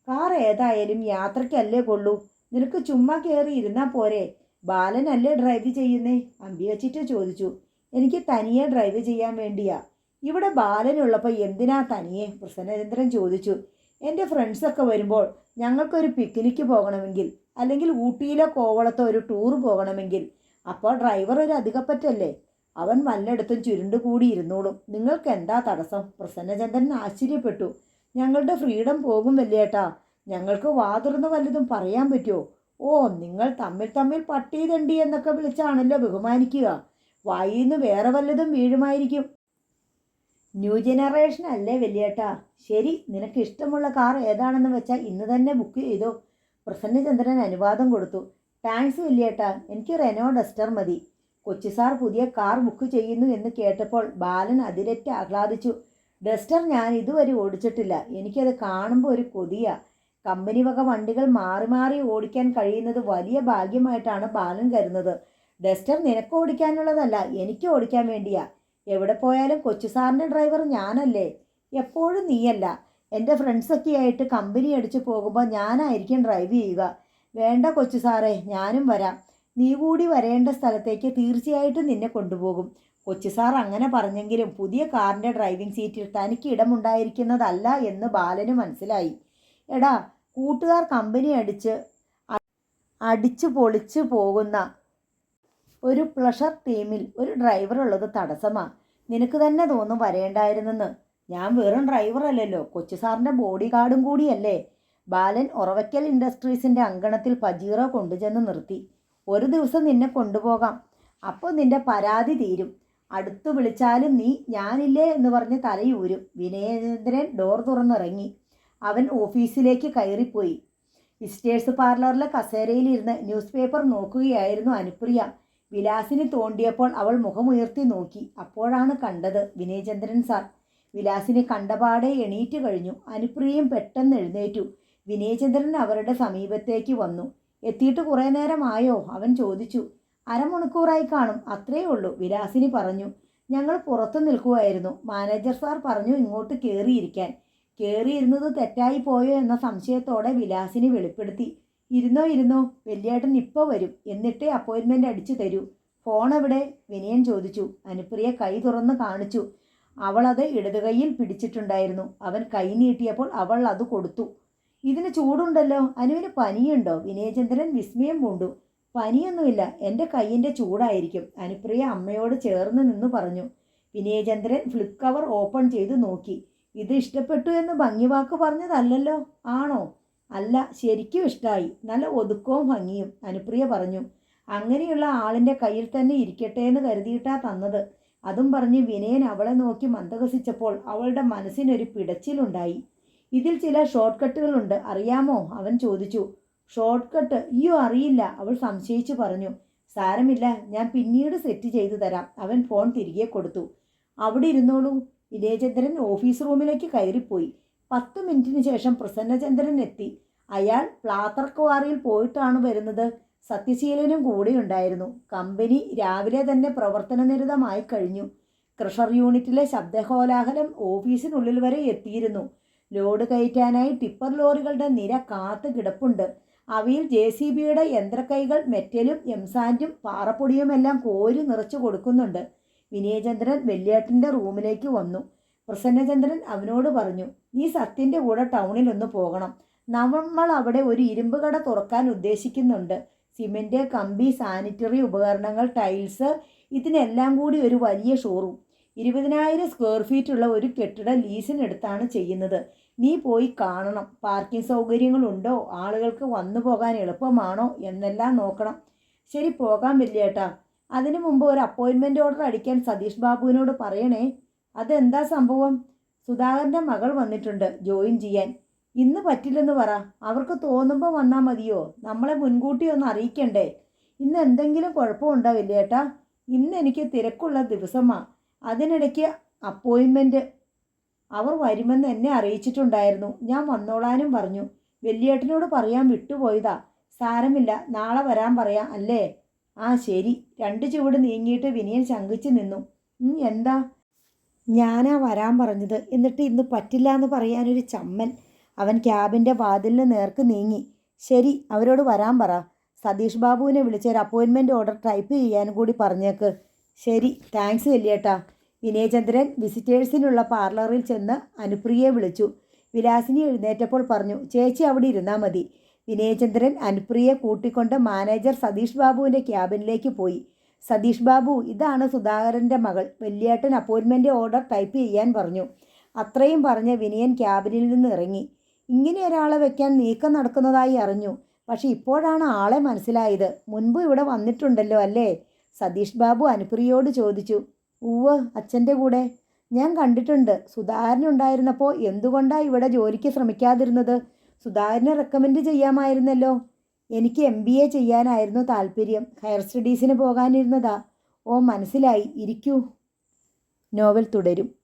കാർ ഏതായാലും യാത്രയ്ക്കല്ലേ കൊള്ളൂ. നിനക്ക് ചുമ്മാ കയറി ഇരുന്നാൽ പോരെ. ബാലനല്ലേ ഡ്രൈവ് ചെയ്യുന്നേ? അമ്പിയച്ചിട്ട് ചോദിച്ചു. എനിക്ക് തനിയെ ഡ്രൈവ് ചെയ്യാൻ വേണ്ടിയാ. ഇവിടെ ബാലനുള്ളപ്പോൾ എന്തിനാ തനിയെ? പ്രസന്നചന്ദ്രൻ ചോദിച്ചു. എൻ്റെ ഫ്രണ്ട്സൊക്കെ വരുമ്പോൾ ഞങ്ങൾക്കൊരു പിക്നിക്ക് പോകണമെങ്കിൽ, അല്ലെങ്കിൽ ഊട്ടിയിലോ കോവളത്തോ ഒരു ടൂർ പോകണമെങ്കിൽ, അപ്പോൾ ഡ്രൈവർ ഒരു അധികപ്പറ്റല്ലേ. അവൻ വല്ലയിടത്തും ചുരുണ്ടുകൂടി ഇരുന്നോളും. നിങ്ങൾക്ക് എന്താ തടസ്സം? പ്രസന്നചന്ദ്രൻ ആശ്ചര്യപ്പെട്ടു. ഞങ്ങളുടെ ഫ്രീഡം പോകും വല്യേട്ടാ. ഞങ്ങൾക്ക് വാതുറന്ന് വല്ലതും പറയാൻ പറ്റുമോ? ഓ, നിങ്ങൾ തമ്മിൽ തമ്മിൽ പട്ടി തണ്ടി എന്നൊക്കെ വിളിച്ചാണല്ലോ ബഹുമാനിക്കുക. വായിന്ന് വേറെ വല്ലതും വീഴുമായിരിക്കും. ന്യൂ ജനറേഷൻ അല്ലേ വലിയേട്ടാ? ശരി, നിനക്ക് ഇഷ്ടമുള്ള കാർ ഏതാണെന്ന് വെച്ചാൽ ഇന്ന് തന്നെ ബുക്ക് ചെയ്തോ. പ്രസന്നചന്ദ്രൻ അനുവാദം കൊടുത്തു. താങ്ക്സ് വലിയേട്ടാ, എനിക്ക് റെനോ ഡസ്റ്റർ മതി. കൊച്ചു സാർ പുതിയ കാർ ബുക്ക് ചെയ്യുന്നു എന്ന് കേട്ടപ്പോൾ ബാലൻ അതിരറ്റ് ആഹ്ലാദിച്ചു. ഡസ്റ്റർ ഞാൻ ഇതുവരെ ഓടിച്ചിട്ടില്ല. എനിക്കത് കാണുമ്പോൾ ഒരു കൊതിയാ. കമ്പനി വക വണ്ടികൾ മാറി മാറി ഓടിക്കാൻ കഴിയുന്നത് വലിയ ഭാഗ്യമായിട്ടാണ് ബാലൻ കരുതുന്നത്. ഡസ്റ്റർ നിനക്ക് ഓടിക്കാനുള്ളതല്ല, എനിക്ക് ഓടിക്കാൻ വേണ്ടിയാ. എവിടെ പോയാലും കൊച്ചു സാറിൻ്റെ ഡ്രൈവർ ഞാനല്ലേ, എപ്പോഴും നീയല്ല. എൻ്റെ ഫ്രണ്ട്സൊക്കെ ആയിട്ട് കമ്പനി അടിച്ചു പോകുമ്പോൾ ഞാനായിരിക്കും ഡ്രൈവ് ചെയ്യുക. വേണ്ട കൊച്ചു സാറേ, ഞാനും വരാം. നീ കൂടി വരേണ്ട സ്ഥലത്തേക്ക് തീർച്ചയായിട്ടും നിന്നെ കൊണ്ടുപോകും. കൊച്ചു സാർ അങ്ങനെ പറഞ്ഞെങ്കിലും പുതിയ കാറിൻ്റെ ഡ്രൈവിംഗ് സീറ്റിൽ തനിക്ക് ഇടമുണ്ടായിരിക്കുന്നതല്ല എന്ന് ബാലന് മനസ്സിലായി. എടാ, കൂട്ടുകാർ കമ്പനി അടിച്ചു പൊളിച്ചു പോകുന്ന ഒരു പ്ലഷർ ടീമിൽ ഒരു ഡ്രൈവർ ഉള്ളത് തടസ്സമാണ്. നിനക്ക് തന്നെ തോന്നും വരേണ്ടായിരുന്നെന്ന്. ഞാൻ വെറും ഡ്രൈവർ അല്ലല്ലോ, കൊച്ചു സാറിൻ്റെ ബോഡി ഗാർഡും കൂടിയല്ലേ. ബാലൻ ഒറവയ്ക്കൽ ഇൻഡസ്ട്രീസിൻ്റെ അങ്കണത്തിൽ പജീറോ കൊണ്ടുചെന്ന് നിർത്തി. ഒരു ദിവസം നിന്നെ കൊണ്ടുപോകാം, അപ്പോൾ നിന്റെ പരാതി തീരും. അടുത്തു വിളിച്ചാലും നീ ഞാനില്ലേ എന്ന് പറഞ്ഞ് തലയൂരും. വിനയേന്ദ്രൻ ഡോർ തുറന്നിറങ്ങി. അവൻ ഓഫീസിലേക്ക് കയറിപ്പോയി. വിസിറ്റേഴ്സ് പാർലറിലെ കസേരയിലിരുന്ന് ന്യൂസ് പേപ്പർ നോക്കുകയായിരുന്നു അനുപ്രിയ. വിലാസിനി തോണ്ടിയപ്പോൾ അവൾ മുഖമുയർത്തി നോക്കി. അപ്പോഴാണ് കണ്ടത് വിനയചന്ദ്രൻ സാർ. വിലാസിനി കണ്ടപാടെ എണീറ്റ് കഴിഞ്ഞു. അനുപ്രിയയും പെട്ടെന്ന് എഴുന്നേറ്റു. വിനയചന്ദ്രൻ അവരുടെ സമീപത്തേക്ക് വന്നു. എത്തിയിട്ട് കുറേ നേരമായോ? അവൻ ചോദിച്ചു. അരമണിക്കൂറായി കാണും, അത്രയേ ഉള്ളൂ, വിലാസിനി പറഞ്ഞു. ഞങ്ങൾ പുറത്തു നിൽക്കുമായിരുന്നു. മാനേജർ സാർ പറഞ്ഞു ഇങ്ങോട്ട് കയറിയിരിക്കാൻ. കയറിയിരുന്നത് തെറ്റായി പോയോ എന്ന സംശയത്തോടെ വിലാസിനി വെളിപ്പെടുത്തി. ഇരുന്നോ, വലിയേട്ടൻ ഇപ്പോൾ വരും, എന്നിട്ടേ അപ്പോയിൻമെൻ്റ് അടിച്ചു തരൂ. ഫോൺ എവിടെ? വിനയൻ ചോദിച്ചു. അനുപ്രിയ കൈ തുറന്ന് കാണിച്ചു. അവളത് ഇടതുകൈയിൽ പിടിച്ചിട്ടുണ്ടായിരുന്നു. അവൻ കൈ നീട്ടിയപ്പോൾ അവൾ അത് കൊടുത്തു. ഇതിന് ചൂടുണ്ടല്ലോ, അനുവിന് പനിയുണ്ടോ? വിനയചന്ദ്രൻ വിസ്മയം പൂണ്ടു. പനിയൊന്നുമില്ല, എൻ്റെ കൈയിൻ്റെ ചൂടായിരിക്കും, അനുപ്രിയ അമ്മയോട് ചേർന്ന് നിന്ന് പറഞ്ഞു. വിനയചന്ദ്രൻ ഫ്ലിപ്പ് കവർ ഓപ്പൺ ചെയ്ത് നോക്കി. ഇത് ഇഷ്ടപ്പെട്ടു എന്ന് ഭംഗിവാക്ക് പറഞ്ഞതല്ലല്ലോ. ആണോ? അല്ല, ശരിക്കും ഇഷ്ടമായി. നല്ല ഒതുക്കവും ഭംഗിയും, അനുപ്രിയ പറഞ്ഞു. അങ്ങനെയുള്ള ആളിൻ്റെ കയ്യിൽ തന്നെ ഇരിക്കട്ടെ എന്ന് കരുതിയിട്ടാ തന്നത്. അതും പറഞ്ഞ് വിനയൻ അവളെ നോക്കി മന്ദഹസിച്ചപ്പോൾ അവളുടെ മനസ്സിനൊരു പിടച്ചിലുണ്ടായി. ഇതിൽ ചില ഷോർട്ട് കട്ടുകളുണ്ട്, അറിയാമോ? അവൻ ചോദിച്ചു. Short cut? അയ്യോ, അറിയില്ല, അവൾ സംശയിച്ചു പറഞ്ഞു. സാരമില്ല, ഞാൻ പിന്നീട് സെറ്റ് ചെയ്തു തരാം. അവൻ ഫോൺ തിരികെ കൊടുത്തു. അവിടെ ഇരുന്നോളൂ. വിനയചന്ദ്രൻ ഓഫീസ് റൂമിലേക്ക് കയറിപ്പോയി. 10 മിനിറ്റിന് ശേഷം പ്രസന്നചന്ദ്രൻ എത്തി. അയാൾ പ്ലാത്തർ ക്വാറിയിൽ പോയിട്ടാണ് വരുന്നത്. സത്യശീലനും കൂടെയുണ്ടായിരുന്നു. കമ്പനി രാവിലെ തന്നെ പ്രവർത്തനനിരതമായി കഴിഞ്ഞു. ക്രഷർ യൂണിറ്റിലെ ശബ്ദകോലാഹലം ഓഫീസിനുള്ളിൽ വരെ എത്തിയിരുന്നു. ലോഡ് കയറ്റാനായി ടിപ്പർ ലോറികളുടെ നിര കാത്തു കിടപ്പുണ്ട്. അവയിൽ JCBയുടെ യന്ത്രക്കൈകൾ മെറ്റലും എംസാൻഡും പാറപ്പൊടിയുമെല്ലാം കോരി നിറച്ചു കൊടുക്കുന്നുണ്ട്. വിനയചന്ദ്രൻ വെള്ളിയേട്ടൻ്റെ റൂമിലേക്ക് വന്നു. പ്രസന്നചന്ദ്രൻ അവനോട് പറഞ്ഞു, നീ സത്യൻ്റെ കൂടെ ടൗണിലൊന്ന് പോകണം. നമ്മൾ അവിടെ ഒരു ഇരുമ്പ് കട തുറക്കാൻ ഉദ്ദേശിക്കുന്നുണ്ട്. സിമെൻറ്റ്, കമ്പി, സാനിറ്ററി ഉപകരണങ്ങൾ, ടൈൽസ്, ഇതിനെല്ലാം കൂടി ഒരു വലിയ ഷോറൂം. 20,000 സ്ക്വയർ ഫീറ്റുള്ള ഒരു കെട്ടിടം ലീസിനെടുത്താണ് ചെയ്യുന്നത്. നീ പോയി കാണണം. പാർക്കിംഗ് സൗകര്യങ്ങളുണ്ടോ, ആളുകൾക്ക് വന്നു പോകാൻ എളുപ്പമാണോ എന്നെല്ലാം നോക്കണം. ശരി, പോകാം വലിയേട്ടാ. അതിനു മുമ്പ് ഒരു അപ്പോയിൻമെൻ്റ് ഓർഡർ അടിക്കാൻ സതീഷ് ബാബുവിനോട് പറയണേ. അതെന്താ സംഭവം? സുധാകരൻ്റെ മകൾ വന്നിട്ടുണ്ട് ജോയിൻ ചെയ്യാൻ. ഇന്ന് പറ്റില്ലെന്ന് പറ. അവർക്ക് തോന്നുമ്പോൾ വന്നാൽ മതിയോ? നമ്മളെ മുൻകൂട്ടി ഒന്ന് അറിയിക്കണ്ടേ? ഇന്ന് എന്തെങ്കിലും കുഴപ്പമുണ്ടോ വലിയേട്ടാ? ഇന്ന് എനിക്ക് തിരക്കുള്ള ദിവസമാണ്. അതിനിടയ്ക്ക് അപ്പോയിൻമെൻറ്റ്. അവർ വരുമെന്ന് എന്നെ അറിയിച്ചിട്ടുണ്ടായിരുന്നു. ഞാൻ വന്നോളാനും പറഞ്ഞു. വലിയേട്ടനോട് പറയാൻ വിട്ടുപോയതാ. സാരമില്ല, നാളെ വരാൻ പറയാം അല്ലേ? ആ ശരി. 2 ചുവട് നീങ്ങിയിട്ട് വിനയൻ ശങ്കിച്ചു നിന്നു. എന്താ? ഞാനാ വരാൻ പറഞ്ഞത്, എന്നിട്ട് ഇന്ന് പറ്റില്ല എന്ന് പറയാനൊരു ചമ്മൽ. അവൻ ക്യാബിൻ്റെ വാതിലിന് നേർക്ക് നീങ്ങി. ശരി, അവരോട് വരാൻ പറ. സതീഷ് ബാബുവിനെ വിളിച്ചൊരു അപ്പോയിൻമെൻറ്റ് ഓർഡർ ടൈപ്പ് ചെയ്യാൻ കൂടി പറഞ്ഞേക്ക്. ശരി, താങ്ക്സ് വലിയേട്ടാ. വിനയചന്ദ്രൻ വിസിറ്റേഴ്സിനുള്ള പാർലറിൽ ചെന്ന് അനുപ്രിയയെ വിളിച്ചു. വിലാസിനി എഴുന്നേറ്റപ്പോൾ പറഞ്ഞു, ചേച്ചി അവിടെ ഇരുന്നാൽ മതി. വിനയചന്ദ്രൻ അനുപ്രിയയെ കൂട്ടിക്കൊണ്ട് മാനേജർ സതീഷ് ബാബുവിൻ്റെ ക്യാബിനിലേക്ക് പോയി. സതീഷ് ബാബു, ഇതാണ് സുധാകരൻ്റെ മകൾ. വലിയേട്ടൻ അപ്പോയിൻമെൻറ്റ് ഓർഡർ ടൈപ്പ് ചെയ്യാൻ പറഞ്ഞു. അത്രയും പറഞ്ഞ് വിനയൻ ക്യാബിനിൽ നിന്ന് ഇറങ്ങി. ഇങ്ങനെ ഒരാളെ വെക്കാൻ നീക്കം നടക്കുന്നതായി അറിഞ്ഞു. പക്ഷെ ഇപ്പോഴാണ് ആളെ മനസ്സിലായത്. മുൻപ് ഇവിടെ വന്നിട്ടുണ്ടല്ലോ അല്ലേ? സതീഷ് ബാബു അനുപ്രിയോട് ചോദിച്ചു. ഉവ്വ്, അച്ഛൻ്റെ കൂടെ. ഞാൻ കണ്ടിട്ടുണ്ട്. സുധാകരൻ ഉണ്ടായിരുന്നപ്പോൾ എന്തുകൊണ്ടാണ് ഇവിടെ ജോലിക്ക് ശ്രമിക്കാതിരുന്നത്? സുധാകരനെ റെക്കമെൻഡ് ചെയ്യാമായിരുന്നല്ലോ. എനിക്ക് MBA ചെയ്യാനായിരുന്നു താല്പര്യം. ഹയർ സ്റ്റഡീസിന് പോകാനിരുന്നതാ. ഓ, മനസ്സിലായി. ഇരിക്കൂ. നോവൽ തുടരും.